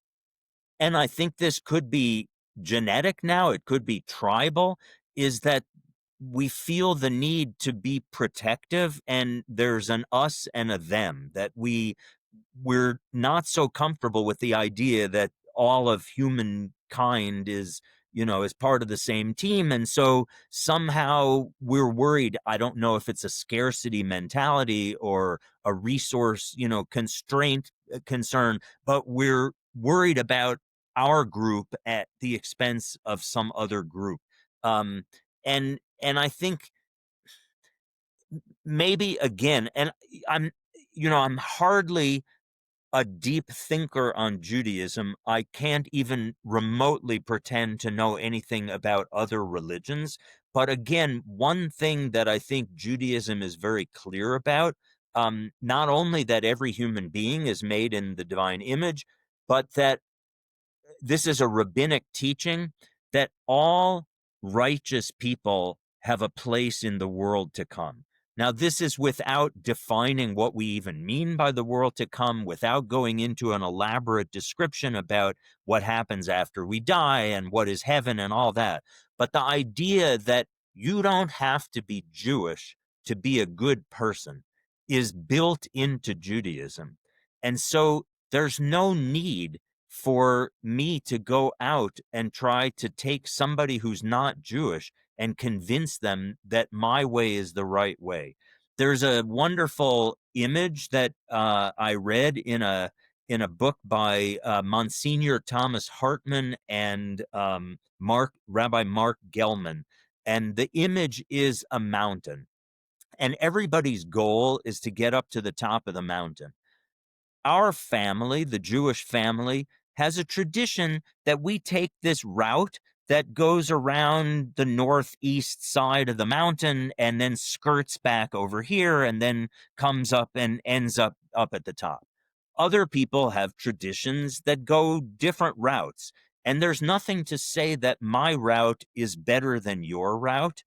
and I think this could be genetic now, it could be tribal, is that we feel the need to be protective, and there's an us and a them, that we're not so comfortable with the idea that all of humankind is part of the same team. And so somehow we're worried. I don't know if it's a scarcity mentality or a resource constraint concern, but we're worried about our group at the expense of some other group. um And I think maybe again, and I'm hardly a deep thinker on Judaism. I can't even remotely pretend to know anything about other religions. But again, one thing that I think Judaism is very clear about, not only that every human being is made in the divine image, but that this is a rabbinic teaching that all righteous people have a place in the world to come. Now, this is without defining what we even mean by the world to come, without going into an elaborate description about what happens after we die and what is heaven and all that. But the idea that you don't have to be Jewish to be a good person is built into Judaism. And so there's no need for me to go out and try to take somebody who's not Jewish and convince them that my way is the right way. There's a wonderful image that I read in a book by Monsignor Thomas Hartman and Rabbi Mark Gelman, and the image is a mountain, and everybody's goal is to get up to the top of the mountain. Our family, the Jewish family, has a tradition that we take this route that goes around the northeast side of the mountain and then skirts back over here and then comes up and ends up at the top. Other people have traditions that go different routes, and there's nothing to say that my route is better than your route.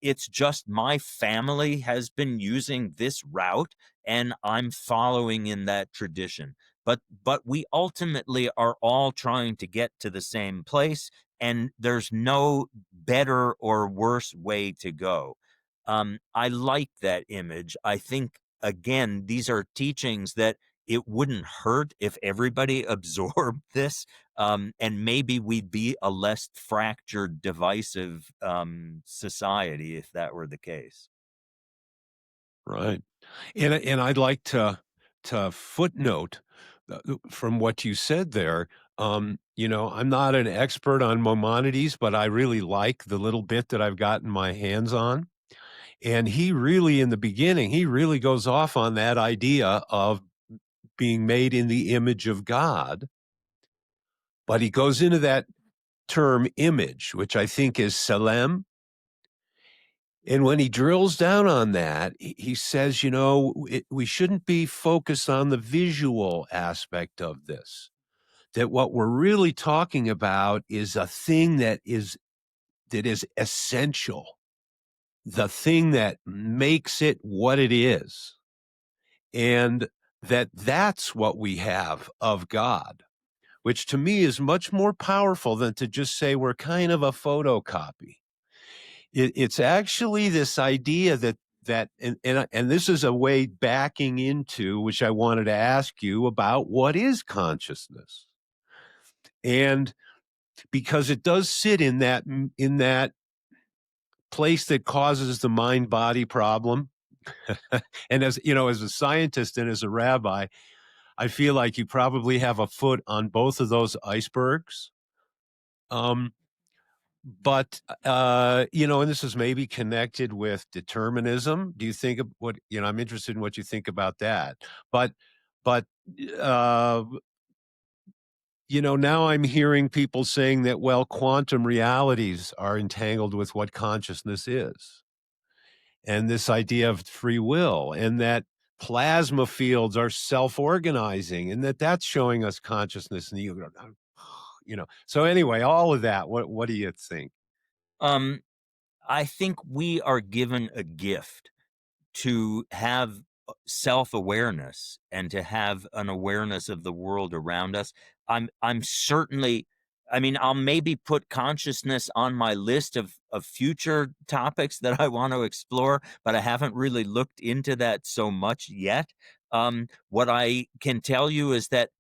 It's just my family has been using this route and I'm following in that tradition. But we ultimately are all trying to get to the same place, and there's no better or worse way to go. I like that image. I think again, these are teachings that it wouldn't hurt if everybody absorbed this, and maybe we'd be a less fractured, divisive society if that were the case. Right. And I'd like to footnote from what you said there. I'm not an expert on Maimonides, but I really like the little bit that I've gotten my hands on. And he really, in the beginning, he really goes off on that idea of being made in the image of God. But he goes into that term image, which I think is Selem. And when he drills down on that, he says, we shouldn't be focused on the visual aspect of this, that what we're really talking about is a thing that is essential, the thing that makes it what it is. And that's what we have of God, which to me is much more powerful than to just say we're kind of a photocopy. It's actually this idea and this is a way backing into which I wanted to ask you about what is consciousness, and because it does sit in that place that causes the mind body problem. And as as a scientist and as a rabbi, I feel like you probably have a foot on both of those icebergs. But and this is maybe connected with determinism. Do you think of what I'm interested in what you think about that. But uh now I'm hearing people saying that, well, quantum realities are entangled with what consciousness is, and this idea of free will, and that plasma fields are self-organizing, and that's showing us consciousness. And so anyway, all of that, what do you think? Um, I think we are given a gift to have self-awareness and to have an awareness of the world around us. I'm certainly, I mean, I'll maybe put consciousness on my list of future topics that I want to explore, but I haven't really looked into that so much yet. What I can tell you is that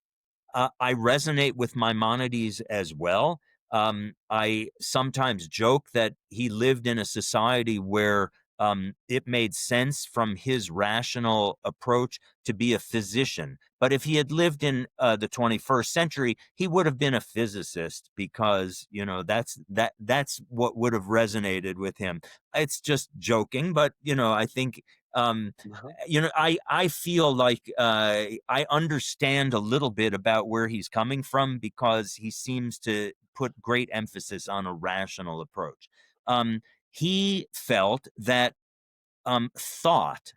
I resonate with Maimonides as well. I sometimes joke that he lived in a society where It made sense from his rational approach to be a physician. But if he had lived in the 21st century, he would have been a physicist, because that's what would have resonated with him. It's just joking, but I think I feel like I understand a little bit about where he's coming from, because he seems to put great emphasis on a rational approach. Um, he felt that thought,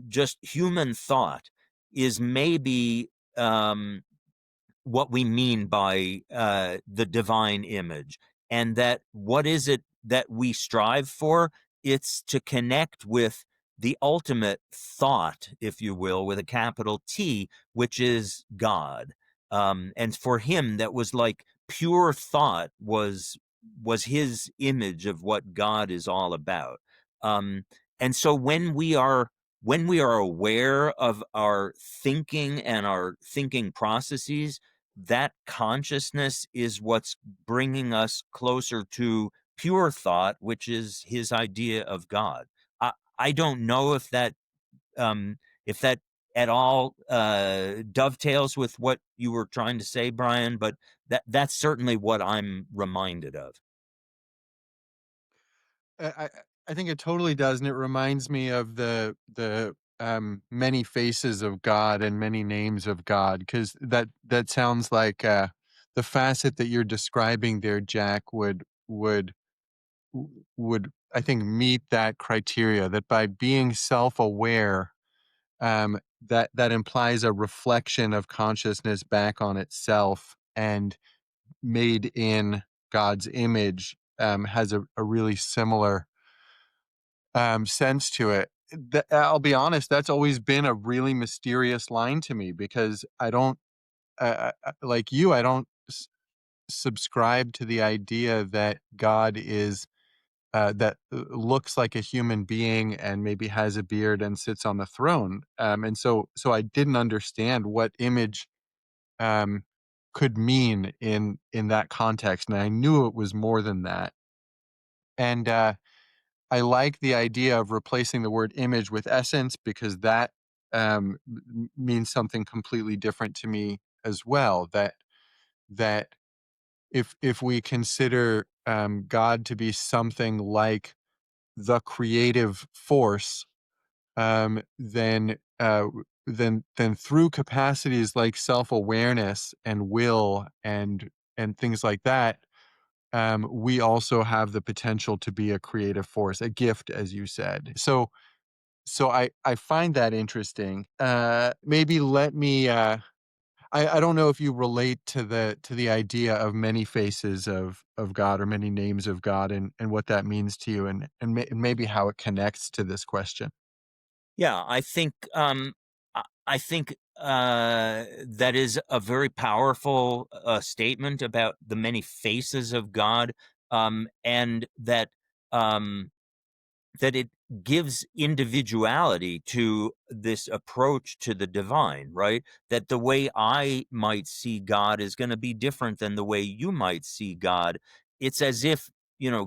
just human thought, is maybe what we mean by the divine image, and that what is it that we strive for? It's to connect with the ultimate thought, if you will, with a capital T, which is God. And for him, that was like pure thought was his image of what God is all about. Um, and so when we are aware of our thinking and our thinking processes, that consciousness is what's bringing us closer to pure thought, which is his idea of God. I don't know if that at all dovetails with what you were trying to say, Brian, but that's certainly what I'm reminded of. I I think it totally does, and it reminds me of the many faces of God and many names of God, because that sounds like the facet that you're describing there, Jack, would I think meet that criteria, that by being self-aware, that implies a reflection of consciousness back on itself, and made in God's image, has a really similar sense to it. I'll be honest, that's always been a really mysterious line to me, because I don't, like you, I don't subscribe to the idea that God is that looks like a human being and maybe has a beard and sits on the throne. And so I didn't understand what image um, could mean in that context, and I knew it was more than that. And I like the idea of replacing the word image with essence, because that means something completely different to me as well. That if we consider God to be something like the creative force, then then through capacities like self-awareness and will and things like that, we also have the potential to be a creative force, a gift, as you said. So I find that interesting. Maybe let me. I don't know if you relate to the idea of many faces of God, or many names of God, and what that means to you, and maybe how it connects to this question. Yeah, I think that is a very powerful statement about the many faces of God, and um, that it gives individuality to this approach to the divine, right? That the way I might see God is going to be different than the way you might see God. It's as if,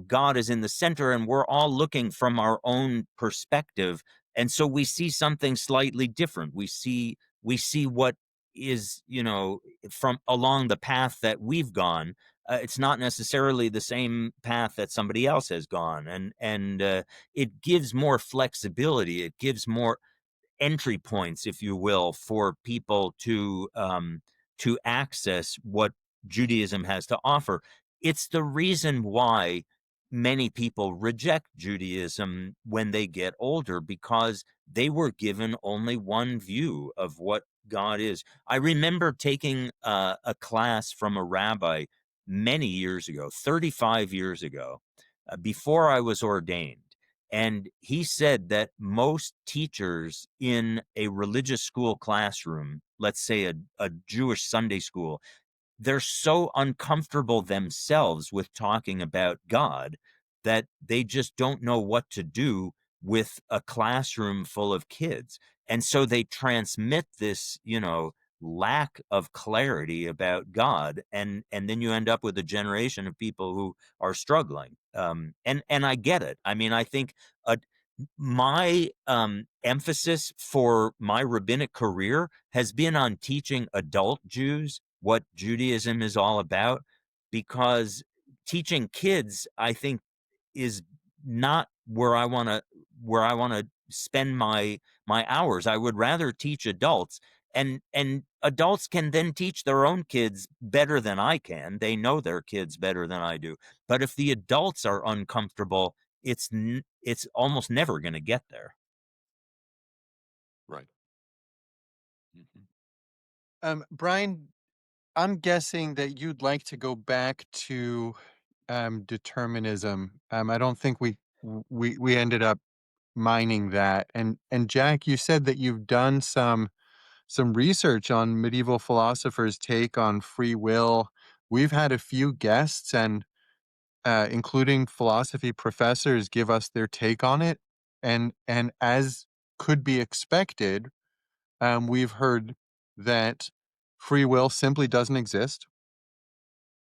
God is in the center and we're all looking from our own perspective. And so we see something slightly different. We see what is, from along the path that we've gone. It's not necessarily the same path that somebody else has gone. And it gives more flexibility. It gives more entry points, if you will, for people to access what Judaism has to offer. It's the reason why many people reject Judaism when they get older, because they were given only one view of what God is. I remember taking a class from a rabbi many years ago, 35 years ago, before I was ordained. And he said that most teachers in a religious school classroom, let's say a Jewish Sunday school, they're so uncomfortable themselves with talking about God that they just don't know what to do with a classroom full of kids. And so they transmit this, lack of clarity about God, and then you end up with a generation of people who are struggling. And I get it. I mean, I think uh, my emphasis for my rabbinic career has been on teaching adult Jews what Judaism is all about, because teaching kids, I think, is not where I want to spend my hours. I would rather teach adults, and adults can then teach their own kids better than I can. They know their kids better than I do. But if the adults are uncomfortable, it's almost never going to get there. Right. Mhm. Brian, I'm guessing that you'd like to go back to determinism. I don't think we ended up mining that. And Jack, you said that you've done some research on medieval philosophers' take on free will. We've had a few guests, and including philosophy professors, give us their take on it. And as could be expected, we've heard that free will simply doesn't exist.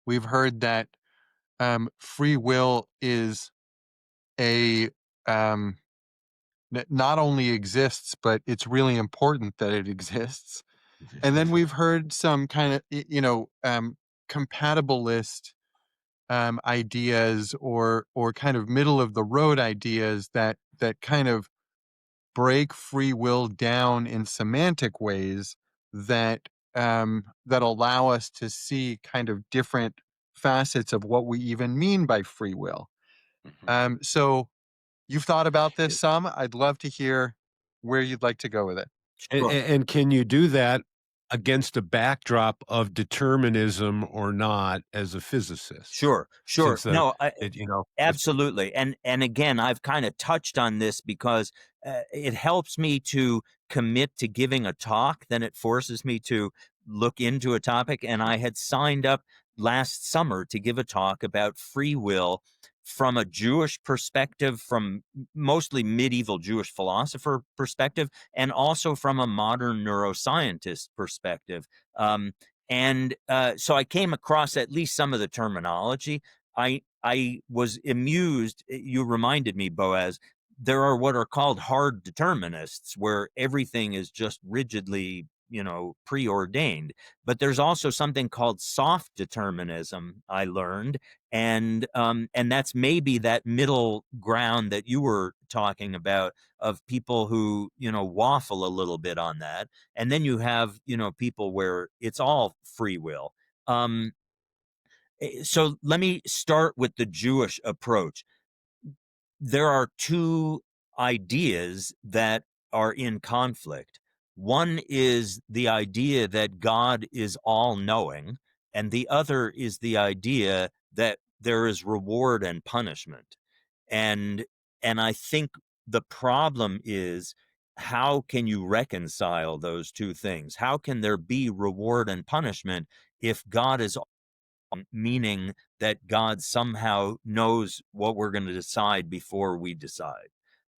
We've heard that free will is a not only exists, but it's really important that it exists. And then we've heard some kind of compatibilist ideas, or kind of middle of the road ideas that kind of break free will down in semantic ways that allow us to see kind of different facets of what we even mean by free will. Mhm. So you've thought about this some. I'd love to hear where you'd like to go with it. Sure. And can you do that against a backdrop of determinism or not as a physicist? Sure. Since No, if absolutely. And again, I've kind of touched on this because it helps me to commit to giving a talk, then it forces me to look into a topic. And I had signed up last summer to give a talk about free will from a Jewish perspective, from mostly medieval Jewish philosopher perspective, and also from a modern neuroscientist perspective. So I came across at least some of the terminology. I was amused. You reminded me, Boaz. There are what are called hard determinists, where everything is just rigidly, preordained. But there's also something called soft determinism, I learned, and that's maybe that middle ground that you were talking about, of people who waffle a little bit on that, and then you have people where it's all free will. um so let me start with the Jewish approach. There are two ideas that are in conflict. One is the idea that God is all knowing, and the other is the idea that there is reward and punishment. And I think the problem is, how can you reconcile those two things? How can there be reward and punishment if God is, meaning that God somehow knows what we're going to decide before we decide?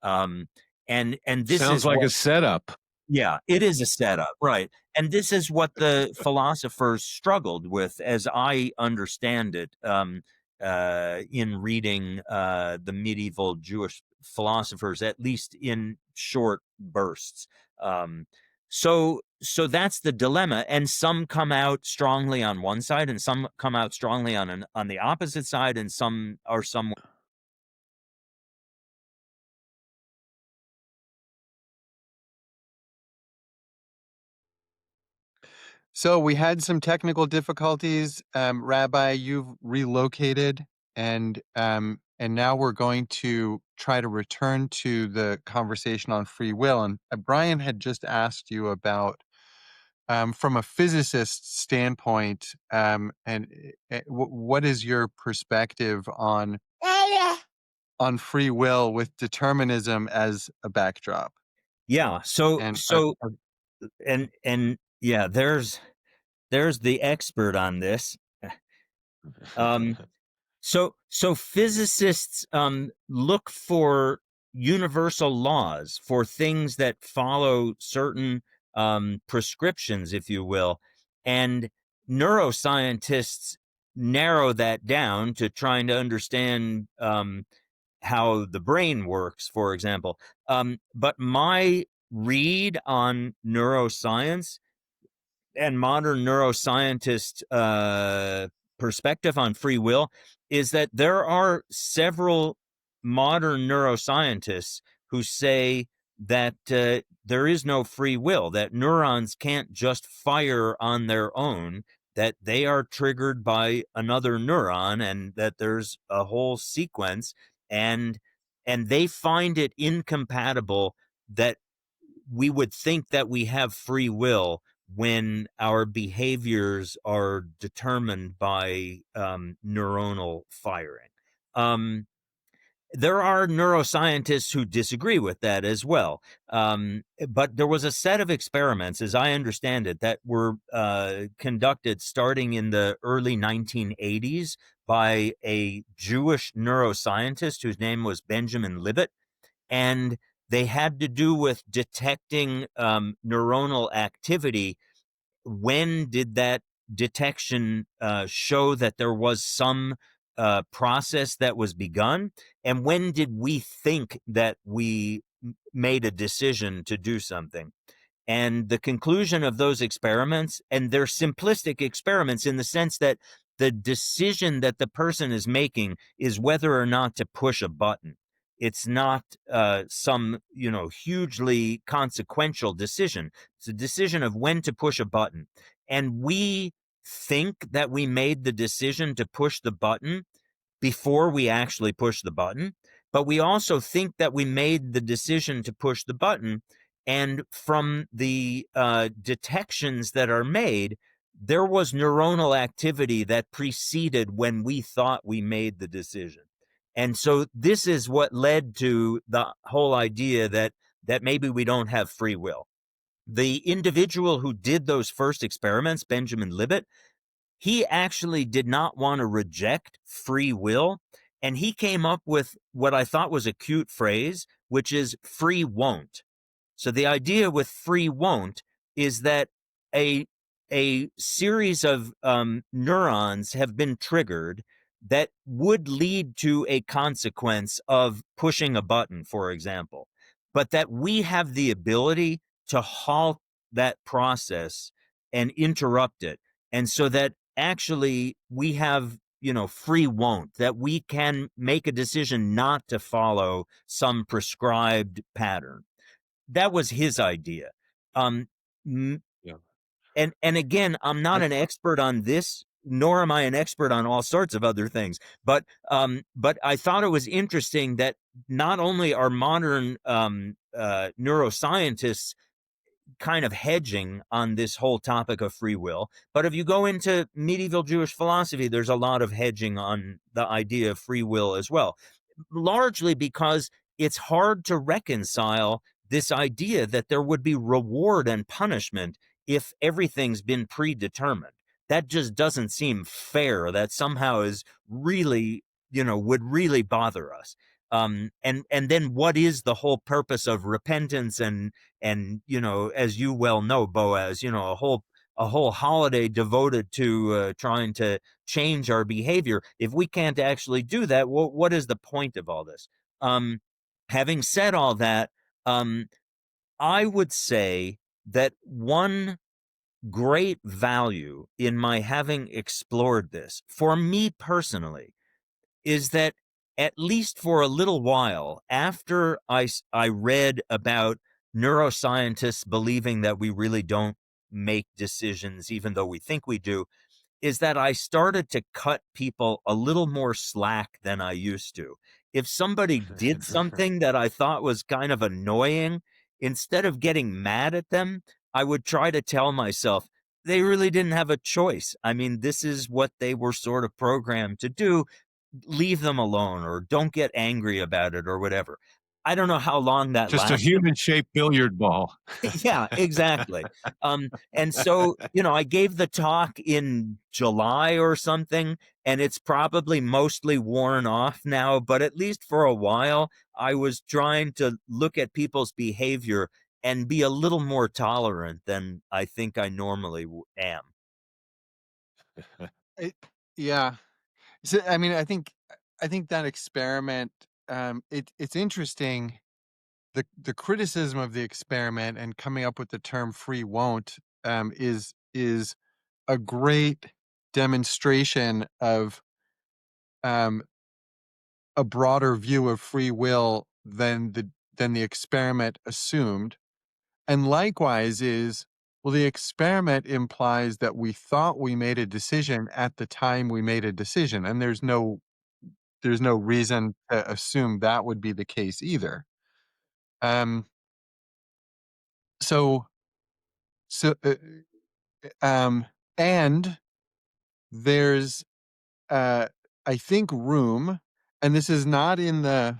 Um, and this sounds is like what a setup. Yeah, it is a setup, right? And this is what the philosophers struggled with, as I understand it, in reading the medieval Jewish philosophers, at least in short bursts. Um, so that's the dilemma, and some come out strongly on one side, and some come out strongly on the opposite side, and some are somewhat. So we had some technical difficulties. Rabbi, you've relocated, and now we're going to try to return to the conversation on free will. And Brian had just asked you about, from a physicist standpoint, what is your perspective on free will with determinism as a backdrop? Yeah. So And so and yeah, there's the expert on this. Um, so physicists look for universal laws, for things that follow certain prescriptions, if you will, and neuroscientists narrow that down to trying to understand how the brain works, for example. But my read on neuroscience and modern neuroscientist perspective on free will is that there are several modern neuroscientists who say that there is no free will, that neurons can't just fire on their own, that they are triggered by another neuron, and that there's a whole sequence, and they find it incompatible that we would think that we have free will when our behaviors are determined by neuronal firing. Um, there are neuroscientists who disagree with that as well. But there was a set of experiments, as I understand it, that were conducted starting in the early 1980s by a Jewish neuroscientist whose name was Benjamin Libet, and they had to do with detecting neuronal activity. When did that detection show that there was some process that was begun? And when did we think that we made a decision to do something? And the conclusion of those experiments, and they're simplistic experiments in the sense that the decision that the person is making is whether or not to push a button. It's not some, hugely consequential decision. It's a decision of when to push a button. And we think that we made the decision to push the button before we actually push the button, but we also think that we made the decision to push the button. And from the detections that are made, there was neuronal activity that preceded when we thought we made the decision. And so this is what led to the whole idea that maybe we don't have free will. The individual who did those first experiments, Benjamin Libet, he actually did not want to reject free will. And he came up with what I thought was a cute phrase, which is free won't. So the idea with free won't is that a series of neurons have been triggered that would lead to a consequence of pushing a button, for example, but that we have the ability to halt that process and interrupt it. And so that actually we have, free won't, that we can make a decision not to follow some prescribed pattern. That was his idea. Um, Yeah. and again, I'm not I an expert on this, nor am I an expert on all sorts of other things. But I thought it was interesting that not only are modern neuroscientists kind of hedging on this whole topic of free will, but if you go into medieval Jewish philosophy, there's a lot of hedging on the idea of free will as well, largely because it's hard to reconcile this idea that there would be reward and punishment if everything's been predetermined. That just doesn't seem fair. That somehow is really, would really bother us. And then what is the whole purpose of repentance and as you well know, Boaz, a whole holiday devoted to trying to change our behavior? If we can't actually do that, what is the point of all this? Um, Having said all that, um, I would say that one great value in my having explored this, for me personally, is that at least for a little while after I read about neuroscientists believing that we really don't make decisions, even though we think we do, is that I started to cut people a little more slack than I used to. If somebody did something that I thought was kind of annoying, instead of getting mad at them, I would try to tell myself they really didn't have a choice. I mean, this is what they were sort of programmed to do. Leave them alone, or don't get angry about it, or whatever. I don't know how long that Just a lasted. human-shaped billiard ball. Yeah, exactly. And so, I gave the talk in July or something, and it's probably mostly worn off now, but at least for a while, I was trying to look at people's behavior and be a little more tolerant than I think I normally am. It, yeah. So, I mean, I think that experiment. it's interesting. The criticism of the experiment and coming up with the term free won't is a great demonstration of um, a broader view of free will than the experiment assumed. And likewise is, well, the experiment implies that we thought we made a decision at the time we made a decision, and there's no reason to assume that would be the case either. Um, so so um, and there's I think room, and this is not in the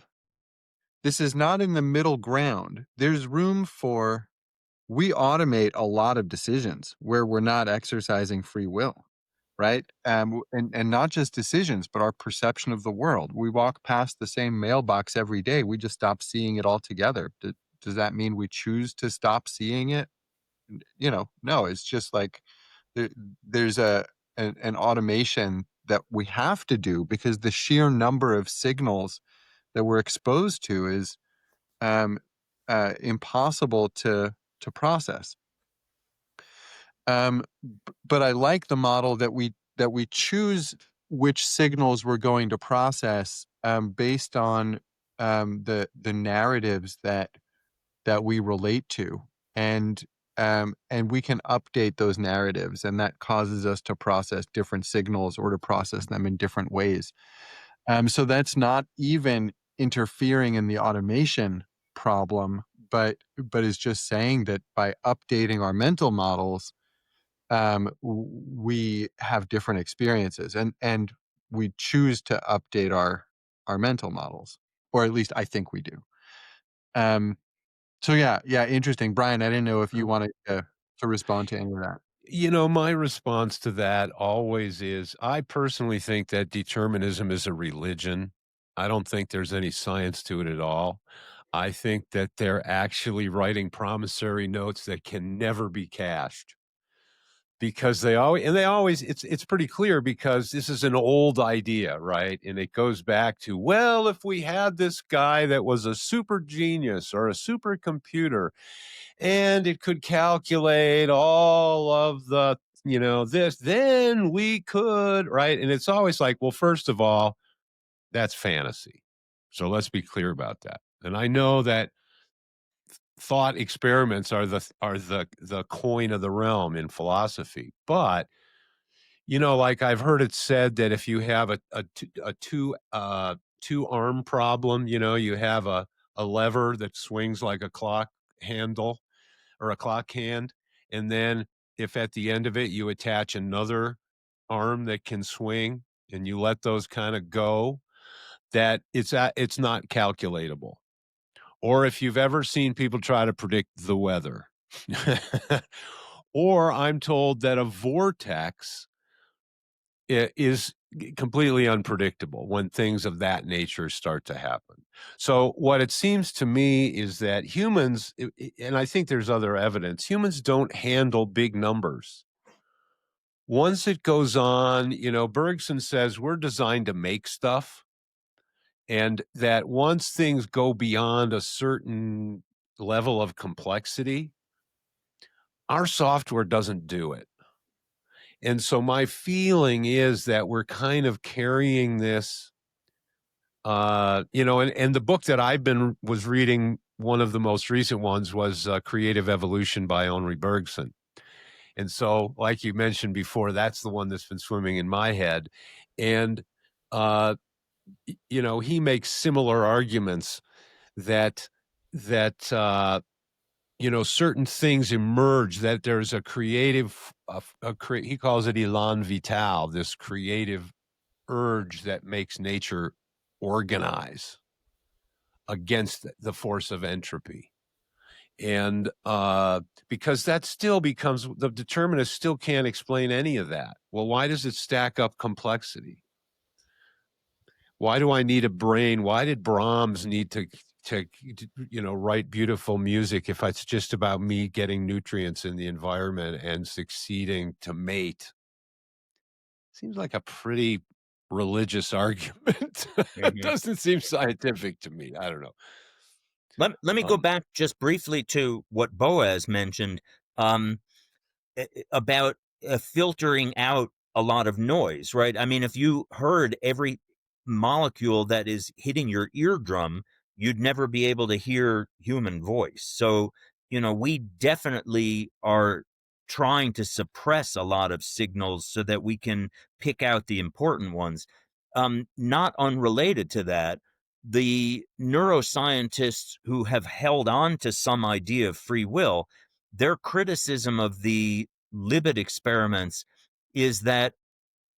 middle ground. There's room for we automate a lot of decisions where we're not exercising free will, right? And not just decisions, but our perception of the world. We walk past the same mailbox every day. We just stop seeing it altogether. Does that mean we choose to stop seeing it? No. It's just like there, there's an automation that we have to do because the sheer number of signals that we're exposed to is um, impossible to process. But I like the model that we choose which signals we're going to process based on the narratives that we relate to, and we can update those narratives, and that causes us to process different signals or to process them in different ways. So that's not even interfering in the automation problem, but is just saying that by updating our mental models, we have different experiences, and we choose to update our mental models, or at least I think we do. Um, so yeah, interesting, Brian. I didn't know if you wanted to respond to any of that. My response to that always is I personally think that determinism is a religion. I don't think there's any science to it at all. I think that they're actually writing promissory notes that can never be cashed because they always it's pretty clear because this is an old idea, right? And it goes back to, well, if we had this guy that was a super genius or a supercomputer and it could calculate all of the this, then we could, right? And it's always like, well, first of all, that's fantasy, so let's be clear about that. And I know that thought experiments are the coin of the realm in philosophy, but like I've heard it said that if you have a two arm problem, you have a lever that swings like a clock handle or a clock hand. And then if at the end of it you attach another arm that can swing and you let those kind of go, that it's not calculatable. Or if you've ever seen people try to predict the weather. Or I'm told that a vortex is completely unpredictable when things of that nature start to happen. So what it seems to me is that humans, and I think there's other evidence, humans don't handle big numbers. Once it goes on, Bergson says we're designed to make stuff, and that once things go beyond a certain level of complexity, our software doesn't do it. And so my feeling is that we're kind of carrying this, and the book that was reading, one of the most recent ones was Creative Evolution by Henri Bergson. And so, like you mentioned before, that's the one that's been swimming in my head. And, he makes similar arguments that certain things emerge, that there's a creative, he calls it elan vital, this creative urge that makes nature organize against the force of entropy. And because that still becomes, the determinist still can't explain any of that. Well, why does it stack up complexity? Why do I need a brain? Why did Brahms need to write beautiful music if it's just about me getting nutrients in the environment and succeeding to mate? Seems like a pretty religious argument. It Mhm. doesn't seem scientific to me. I don't know. Let me go Um, back just briefly to what Boaz mentioned. Um, about filtering out a lot of noise, right? I mean, if you heard every molecule that is hitting your eardrum, you'd never be able to hear human voice. So, we definitely are trying to suppress a lot of signals so that we can pick out the important ones. Not unrelated to that, the neuroscientists who have held on to some idea of free will, their criticism of the Libet experiments is that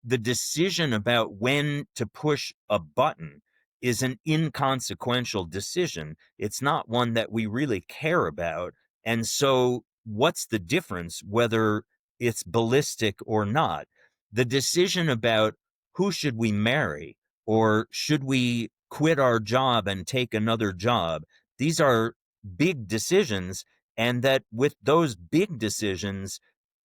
the decision about when to push a button is an inconsequential decision. It's not one that we really care about. And so, what's the difference whether it's ballistic or not? The decision about who should we marry or should we quit our job and take another job, these are big decisions. And that with those big decisions,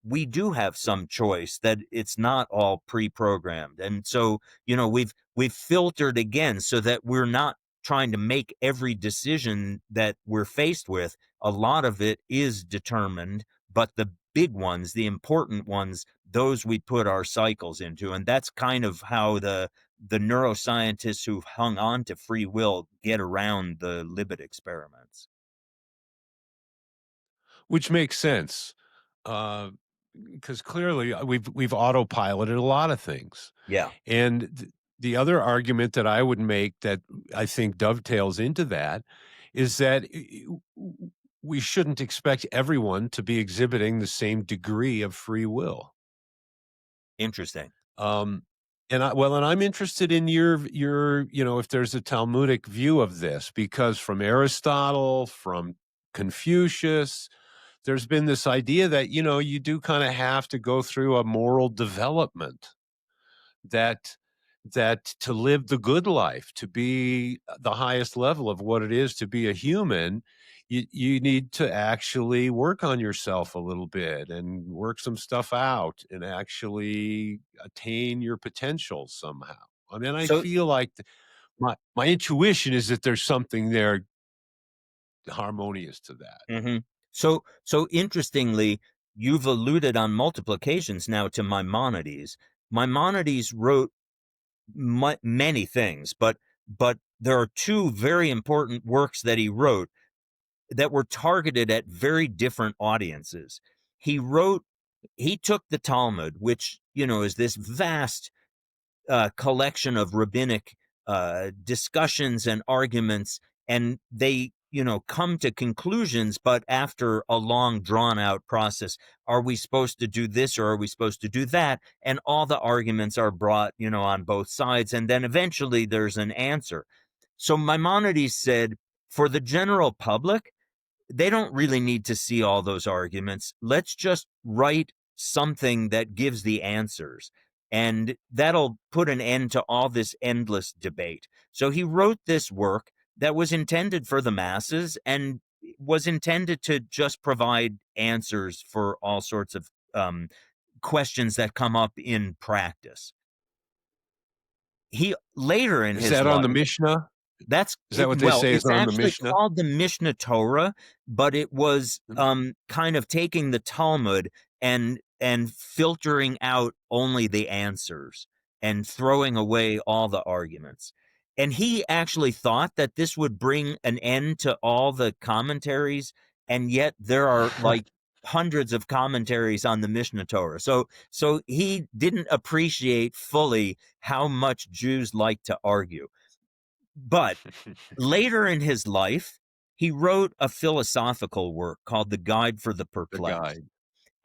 we do have some choice, that it's not all pre-programmed. And so, we've filtered again so that we're not trying to make every decision that we're faced with. A lot of it is determined, but the big ones, the important ones, those we put our cycles into. And that's kind of how the neuroscientists who've hung on to free will get around the Libet experiments. which makes sense. Because clearly we've autopiloted a lot of things. Yeah. And the other argument that I would make that I think dovetails into that is that we shouldn't expect everyone to be exhibiting the same degree of free will. Interesting. Um, and I'm interested in your if there's a Talmudic view of this, because from Aristotle, from Confucius, there's been this idea that you do kind of have to go through a moral development, that to live the good life, to be the highest level of what it is to be a human, you need to actually work on yourself a little bit and work some stuff out and actually attain your potential somehow. I mean, I So, feel like my intuition is that there's something there harmonious to that. so interestingly, you've alluded on multiplications now to Maimonides. Maimonides wrote many things, but there are two very important works that he wrote that were targeted at very different audiences. He wrote, he took the Talmud, which is this vast collection of rabbinic discussions and arguments, and they come to conclusions, but after a long drawn out process. Are we supposed to do this or are we supposed to do that? And all the arguments are brought on both sides, and then eventually there's an answer. So Maimonides said, for the general public, they don't really need to see all those arguments. Let's just write something that gives the answers, and that'll put an end to all this endless debate. So he wrote this work that was intended for the masses and was intended to just provide answers for all sorts of questions that come up in practice. He later in Is his that on the life, Mishnah? that's Is that it. what they Well, say is it's on the actually Mishnah? called the Mishnah Torah, but it was Mm. kind of taking the Talmud and filtering out only the answers and throwing away all the arguments. And he actually thought that this would bring an end to all the commentaries, and yet there are like hundreds of commentaries on the Mishnah Torah. So he didn't appreciate fully how much Jews like to argue. But later in his life, he wrote a philosophical work called The Guide for the The Perplexed. guide.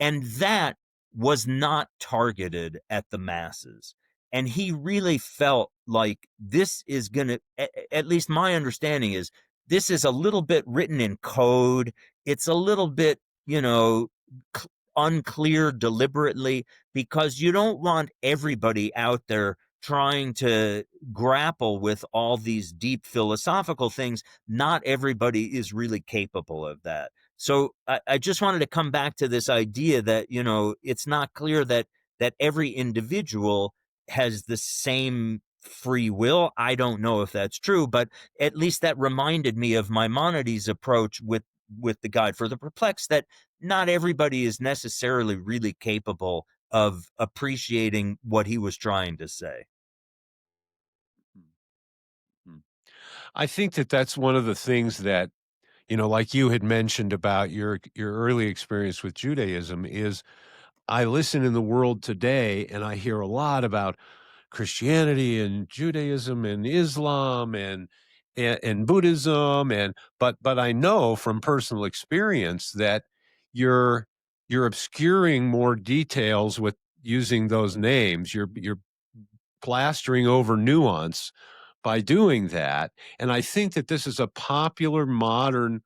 And that was not targeted at the masses. And he really felt like this is going to, at least my understanding is, this is a little bit written in code. It's a little bit, unclear deliberately, because you don't want everybody out there trying to grapple with all these deep philosophical things. Not everybody is really capable of that. So I just wanted to come back to this idea that it's not clear that every individual has the same free will. I don't know if that's true, but at least that reminded me of Maimonides' approach with the Guide for the Perplexed, that not everybody is necessarily really capable of appreciating what he was trying to say. Mhm. I think that that's one of the things that, like you had mentioned about your early experience with Judaism, is I listen in the world today and I hear a lot about Christianity and Judaism and Islam and Buddhism, but I know from personal experience that you're you're obscuring more details with using those names. You're plastering over nuance by doing that. And I think that this is a popular modern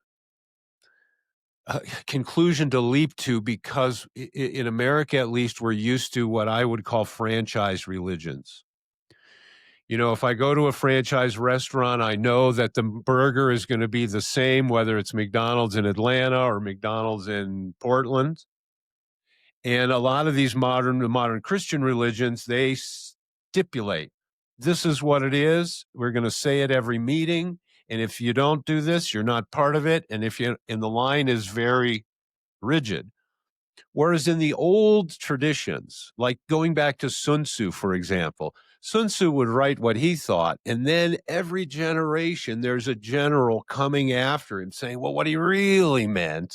conclusion to leap to, because in America, at least, we're used to what I would call franchise religions. If I go to a franchise restaurant, I know that the burger is going to be the same, whether it's McDonald's in Atlanta or McDonald's in Portland. And a lot of these modern Christian religions, they stipulate this is what it is. We're going to say it every meeting. And if you don't do this, you're not part of it. And the line is very rigid. Whereas in the old traditions, like going back to Sun Tzu, for example, Sun Tzu would write what he thought, and then every generation there's a general coming after him saying, well, what he really meant.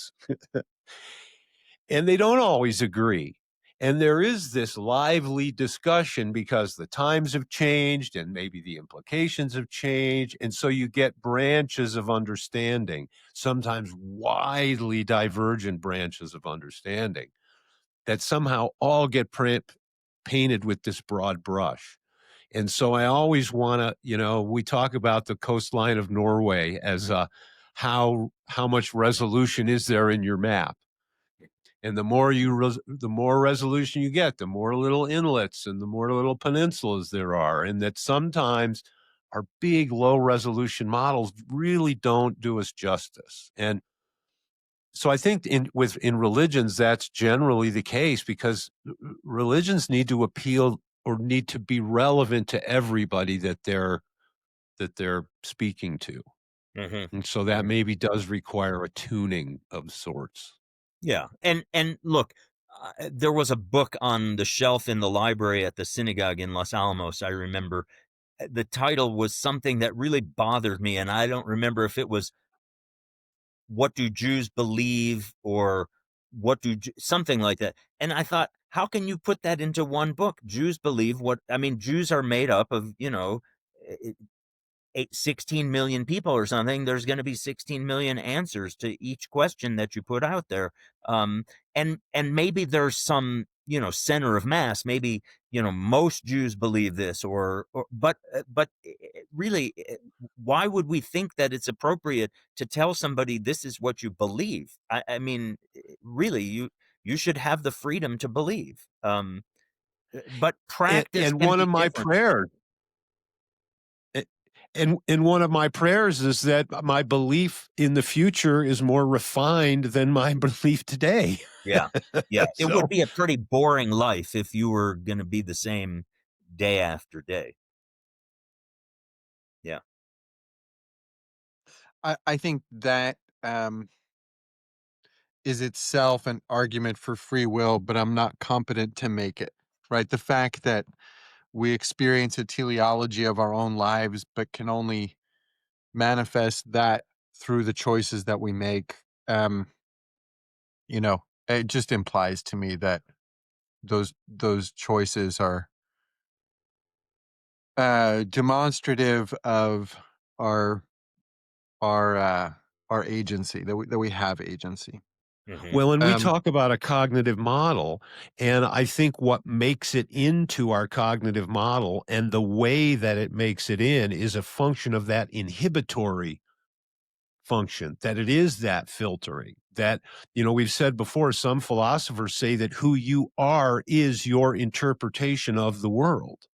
And they don't always agree. And there is this lively discussion because the times have changed and maybe the implications have changed. And so you get branches of understanding, sometimes widely divergent branches of understanding, that somehow all get painted with this broad brush. And so I always want to, we talk about the coastline of Norway as how much resolution is there in your map. And the more resolution you get, the more little inlets and the more little peninsulas there are. And that sometimes our big low resolution models really don't do us justice. And so I think in religions, that's generally the case, because religions need to appeal or need to be relevant to everybody that they're speaking to. Mm-hmm. And so that maybe does require a tuning of sorts. Yeah. And look, there was a book on the shelf in the library at the synagogue in Los Alamos. I remember the title was something that really bothered me. And I don't remember if it was "What Do Jews Believe" or something like that. And I thought, how can you put that into one book? Jews believe what, I mean, Jews are made up of, 16 million people or something. There's going to be 16 million answers to each question that you put out there. And maybe there's some, center of mass. Maybe, most Jews believe this, but really, why would we think that it's appropriate to tell somebody this is what you believe? I mean, really, you should have the freedom to believe. But practice And can one of be my different. prayers and one of my prayers is that my belief in the future is more refined than my belief today. Yeah. Yeah. It would So, be a pretty boring life if you were going to be the same day after day. Yeah. I think that is itself an argument for free will, but I'm not competent to make it, right? The fact that we experience a teleology of our own lives, but can only manifest that through the choices that we make. Um, it just implies to me that those choices are demonstrative of our our uh, our agency, that we have agency. Hmm. well, and we Um, talk about a cognitive model, and I think what makes it into our cognitive model and the way that it makes it in is a function of that inhibitory function, that it is that filtering. That, we've said before, some philosophers say that who you are is your interpretation of the world.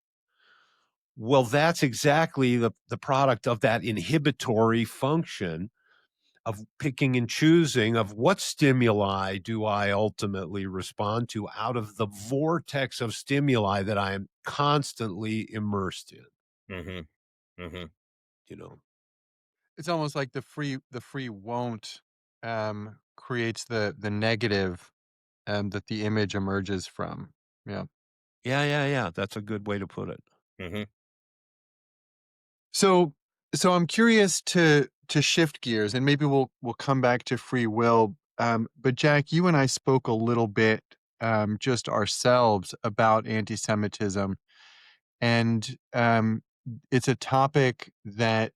Well, that's exactly the product of that inhibitory function of picking and choosing of what stimuli do I ultimately respond to out of the vortex of stimuli that I am constantly immersed in, Hmm. Hmm. you know? It's almost like the free won't creates the negative that the image emerges from. Yeah. Yeah, yeah, yeah. That's a good way to put it. Hmm. So I'm curious to shift gears, and maybe we'll come back to free will. But Jack, you and I spoke a little bit just ourselves about anti-Semitism, and it's a topic that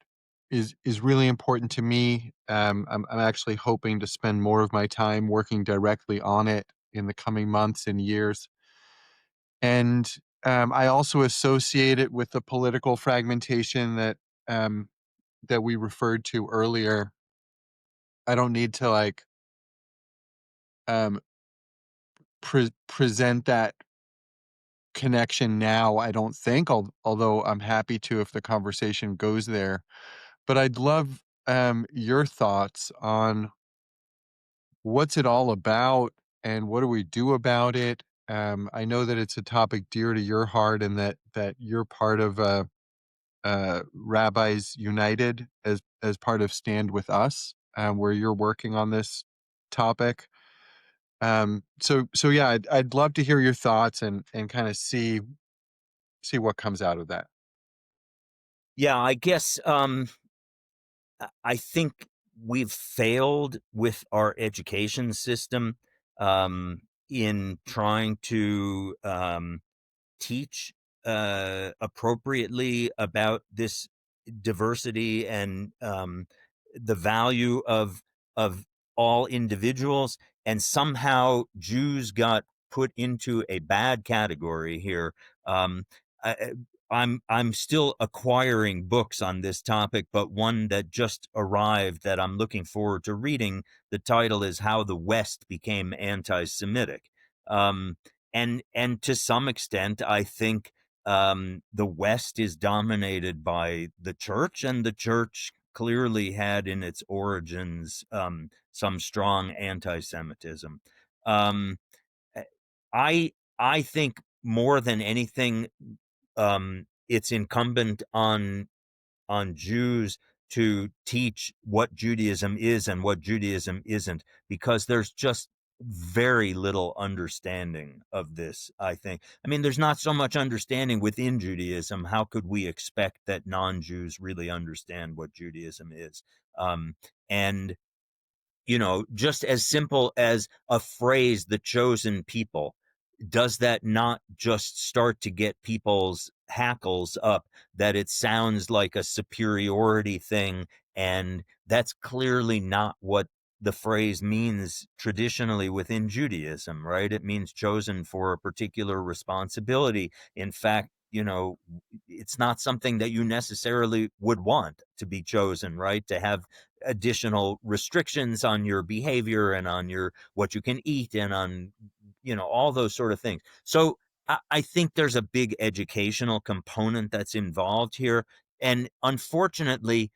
is really important to me. I'm actually hoping to spend more of my time working directly on it in the coming months and years. And I also associate it with the political fragmentation um, that we referred to earlier. I don't need to like um, present that connection now. I don't think, although I'm happy to if the conversation goes there. But I'd love your thoughts on what's it all about and what do we do about it. I know that it's a topic dear to your heart, and that you're part of Rabbis United as part of Stand With Us, where you're working on this topic. So yeah, I'd love to hear your thoughts and kind of see what comes out of that. Yeah, I guess I think we've failed with our education system in trying to teach appropriately about this diversity and the value of all individuals. And somehow Jews got put into a bad category here. Um, I'm still acquiring books on this topic, but one that just arrived that I'm looking forward to reading. The title is "How the West Became Anti-Semitic." Um, and to some extent, I think the West is dominated by the church, and the church clearly had in its origins some strong anti-Semitism. Um, eh, I think more than anything, it's incumbent on Jews to teach what Judaism is and what Judaism isn't, because there's just very little understanding of this, I think. I mean, there's not so much understanding within Judaism. How could we expect that non-Jews really understand what Judaism is? And just as simple as a phrase, the chosen people, does that not just start to get people's hackles up that it sounds like a superiority thing? And that's clearly not what the phrase means traditionally within Judaism, right? It means chosen for a particular responsibility. In fact, it's not something that you necessarily would want to be chosen, right? To have additional restrictions on your behavior and on your what you can eat and on all those sort of things. So I think there's a big educational component that's involved here, and unfortunately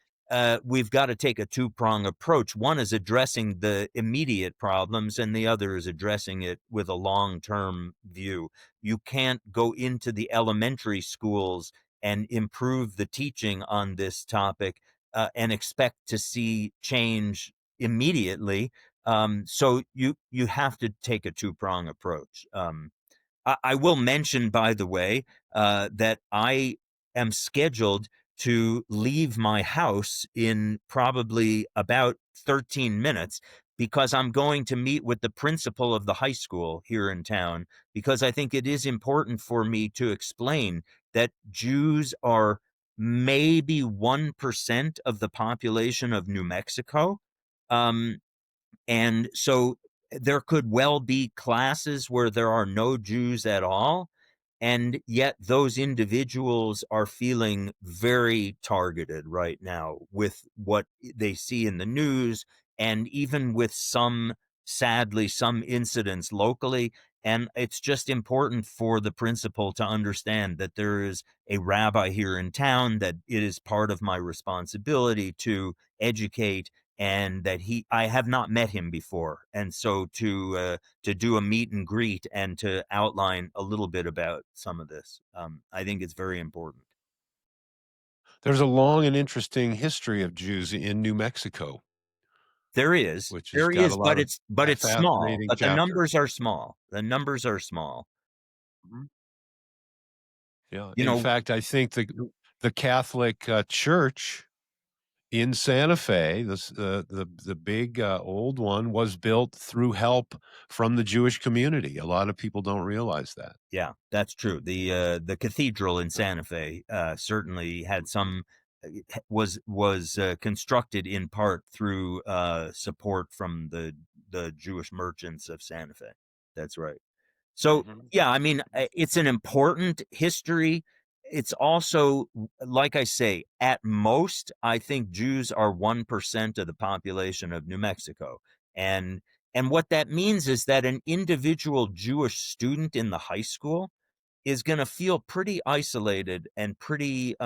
we've got to take a two-prong approach. One is addressing the immediate problems, and the other is addressing it with a long-term view. You can't go into the elementary schools and improve the teaching on this topic and expect to see change immediately. So you have to take a two-prong approach. I will mention, by the way, that I am scheduled to leave my house in probably about 13 minutes because I'm going to meet with the principal of the high school here in town, because I think it is important for me to explain that Jews are maybe 1% of the population of New Mexico. Um, and so there could well be classes where there are no Jews at all. And yet those individuals are feeling very targeted right now with what they see in the news, and even with sadly, some incidents locally. And it's just important for the principal to understand that there is a rabbi here in town, that it is part of my responsibility to educate and that I have not met him before, and so to do a meet and greet and to outline a little bit about some of this, I think it's very important. There's a long and interesting history of Jews in New Mexico, which has There got a is, lot of but it's small. fascinating But the chapters. numbers are small. The numbers are small. Mhm. Yeah. You In know, fact, I think the Catholic Church in Santa Fe, the big old one, was built through help from the Jewish community. A lot of people don't realize that. yeah, that's true. The cathedral in Santa Fe certainly had some was constructed in part through support from the Jewish merchants of Santa Fe. That's right. So, Mhm. yeah, I mean, it's an important history. It's also, like I say, at most, I think Jews are 1% of the population of New Mexico. And what that means is that an individual Jewish student in the high school is going to feel pretty isolated and pretty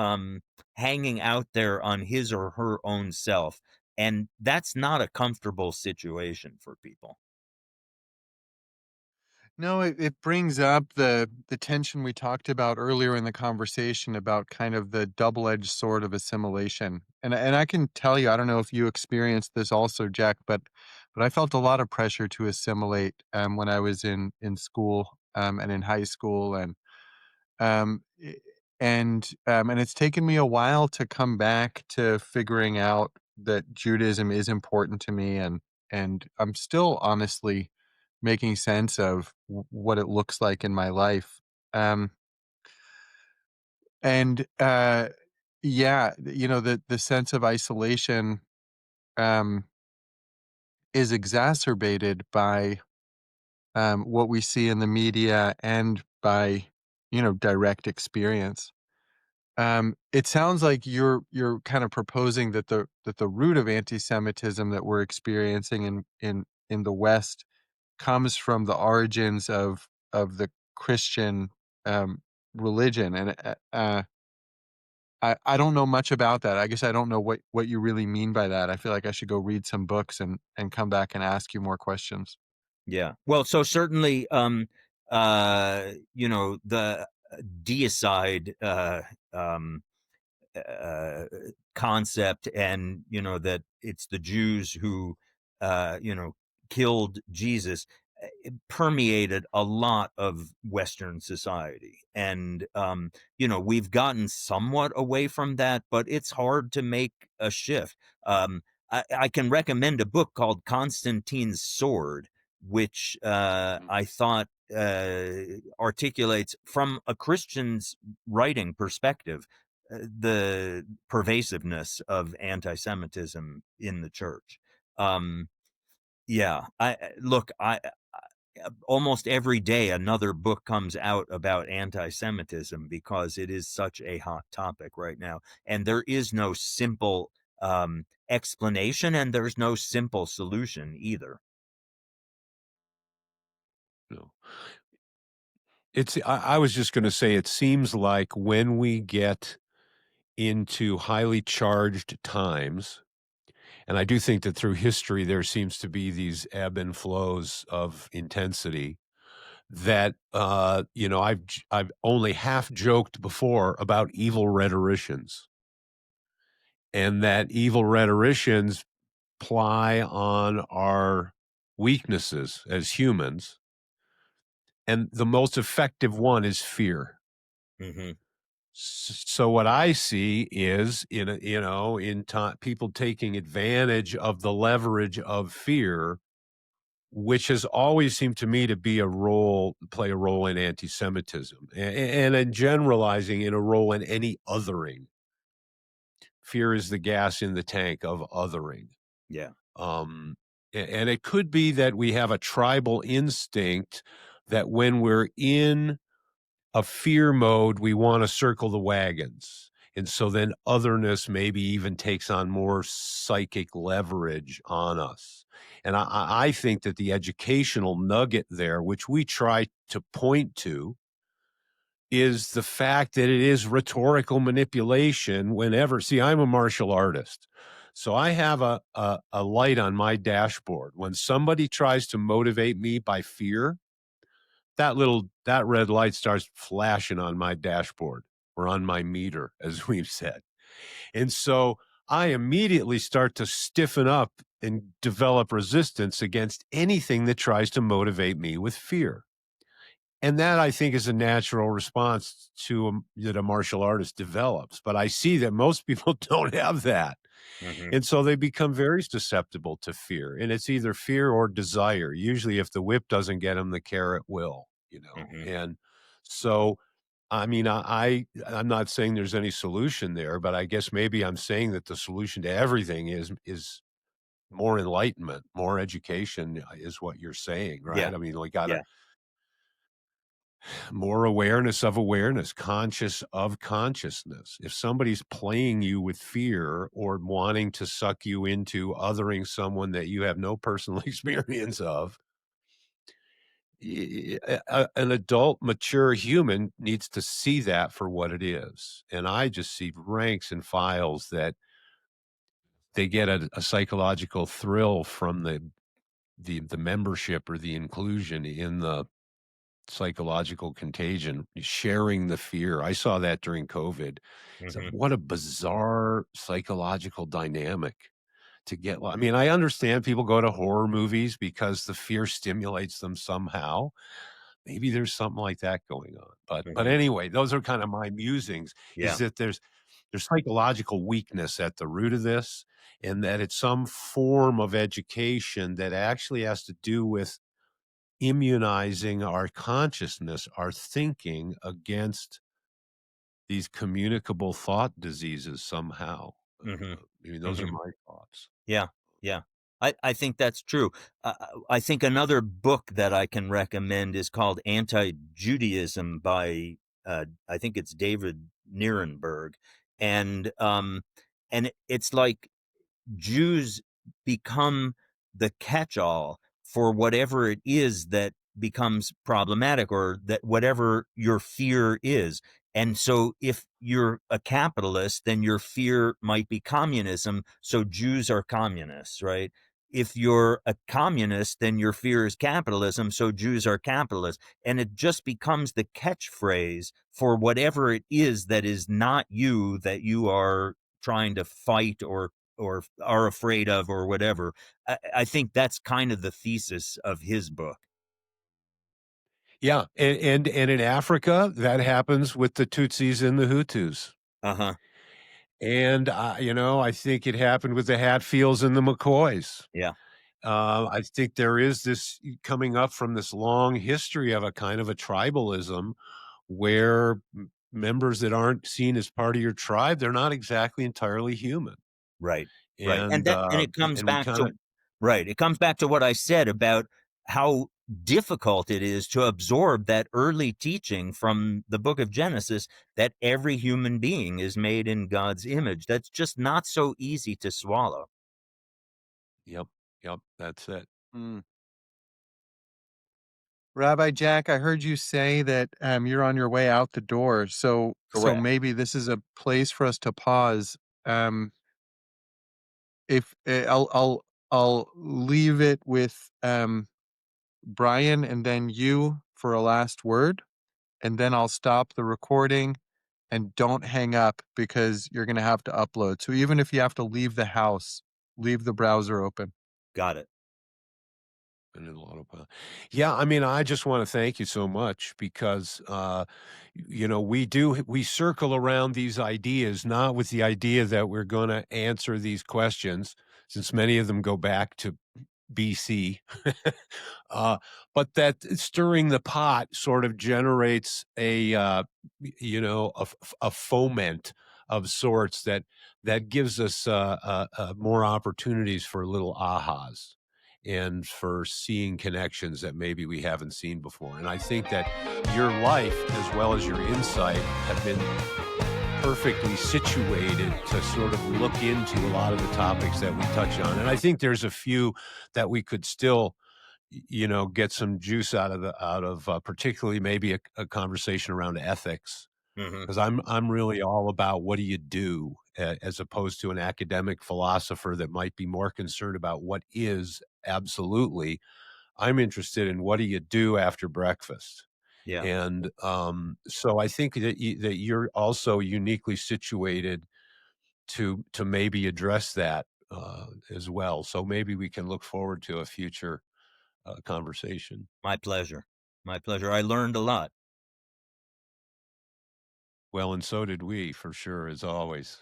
hanging out there on his or her own self. And that's not a comfortable situation for people. No, it brings up the tension we talked about earlier in the conversation about kind of the double-edged sword of assimilation. And I can tell you, I don't know if you experienced this also, Jack, but I felt a lot of pressure to assimilate when I was in school and in high school um i- and it's taken me a while to come back to figuring out that Judaism is important to me, and I'm still honestly making sense of what it looks like in my life. Um, and yeah, the sense of isolation um, is exacerbated by what we see in the media and by direct experience. It sounds like you're kind of proposing that the root of anti-Semitism that we're experiencing in the West comes from the origins of the Christian um, religion, and I don't know much about that. I guess I don't know what you really mean by that. I feel like I should go read some books and come back and ask you more questions. Yeah. Well, so certainly, the deicide um, uh, concept, and that it's the Jews who killed Jesus, it permeated a lot of Western society, and we've gotten somewhat away from that, but it's hard to make a shift. I can recommend a book called Constantine's Sword, which Mhm. I thought articulates from a Christian's writing perspective the pervasiveness of anti-Semitism in the church. Um, yeah, look, almost every day another book comes out about anti-Semitism because it is such a hot topic right now, and there is no simple explanation, and there's no simple solution either. No. I was just going to say, it seems like when we get into highly charged times, and I do think that through history there seems to be these ebb and flows of intensity that I've only half joked before about evil rhetoricians, and that evil rhetoricians ply on our weaknesses as humans, and the most effective one is fear. Hmm. So what I see is people taking advantage of the leverage of fear, which has always seemed to me to play a role in anti-Semitism, and in generalizing, in a role in any othering. Fear is the gas in the tank of othering. Yeah. Um, and it could be that we have a tribal instinct that when we're in a fear mode, we want to circle the wagons. And so then otherness maybe even takes on more psychic leverage on us. And I think that the educational nugget there, which we try to point to, is the fact that it is rhetorical manipulation whenever. See, I'm a martial artist. So I have a light on my dashboard. When somebody tries to motivate me by fear, that red light starts flashing on my dashboard or on my meter, as we've said. And so I immediately start to stiffen up and develop resistance against anything that tries to motivate me with fear. And that, I think, is a natural response that a martial artist develops. But I see that most people don't have that. Hmm. And so they become very susceptible to fear. And it's either fear or desire. Usually, if the whip doesn't get them, the carrot will, you know. Hmm. And so, I mean, I'm not saying there's any solution there, but I guess maybe I'm saying that the solution to everything is more enlightenment, more education is what you're saying, Yeah. right? I mean, we got to Yeah. more awareness of awareness, conscious of consciousness. If somebody's playing you with fear or wanting to suck you into othering someone that you have no personal experience of, an adult, mature human needs to see that for what it is. And I just see ranks and files that they get a psychological thrill from the membership or the inclusion in the psychological contagion, sharing the fear. I saw that during COVID. So Hmm. what a bizarre psychological dynamic to get. I mean, I understand people go to horror movies because the fear stimulates them somehow. Maybe there's something like that going on. But Hmm. anyway, those are kind of my musings, is Yeah. that there's psychological weakness at the root of this, and that it's some form of education that actually has to do with immunizing our consciousness, our thinking against these communicable thought diseases somehow. Hmm. I mean, those are Hmm. my thoughts. Yeah, yeah. I think that's true. I think another book that I can recommend is called Anti-Judaism by I think it's David Nierenberg, and it's like Jews become the catch-all for whatever it is that becomes problematic, or that whatever your fear is. And so if you're a capitalist, then your fear might be communism. So Jews are communists, right? If you're a communist, then your fear is capitalism. So Jews are capitalists. And it just becomes the catchphrase for whatever it is that is not you, that you are trying to fight or are afraid of or whatever. I think that's kind of the thesis of his book. Yeah, and in Africa, that happens with the Tutsis and the Hutus. Uh-huh. And, I think it happened with the Hatfields and the McCoys. Yeah. I think there is this coming up from this long history of a kind of a tribalism where members that aren't seen as part of your tribe, they're not exactly entirely human. Right. Right. And, And it comes and we back kind of to right. It comes back to what I said about how difficult it is to absorb that early teaching from the book of Genesis, that every human being is made in God's image. That's just not so easy to swallow. Yep, yep, that's it. Mm. Rabbi Jack, I heard you say that you're on your way out the door. So Correct. maybe this is a place for us to pause. If I'll leave it with Brian and then you for a last word, and then I'll stop the recording. And don't hang up because you're going to have to upload. So even if you have to leave the house, leave the browser open. Got it. And in autopilot. Yeah, I mean, I just want to thank you so much because we circle around these ideas, not with the idea that we're going to answer these questions, since many of them go back to BC. uh, but that stirring the pot sort of generates a foment of sorts that gives us more opportunities for little ahas and for seeing connections that maybe we haven't seen before. And I think that your life, as well as your insight, have been perfectly situated to sort of look into a lot of the topics that we touch on. And I think there's a few that we could still, get some juice out of particularly maybe a conversation around ethics, Hmm. because I'm really all about what do you do as opposed to an academic philosopher that might be more concerned about what is absolutely. I'm interested in what do you do after breakfast? Yeah, And so I think that that you're also uniquely situated to maybe address that as well. So maybe we can look forward to a future conversation. my pleasure. My pleasure. I learned a lot. Well, and so did we, for sure, as always.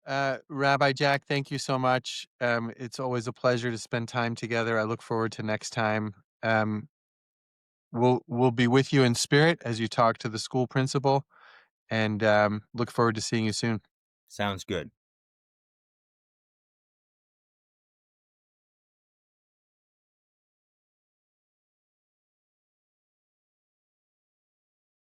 Rabbi Jack, thank you so much. It's always a pleasure to spend time together. I look forward to next time. Um, we'll be with you in spirit as you talk to the school principal, and look forward to seeing you soon. Sounds good.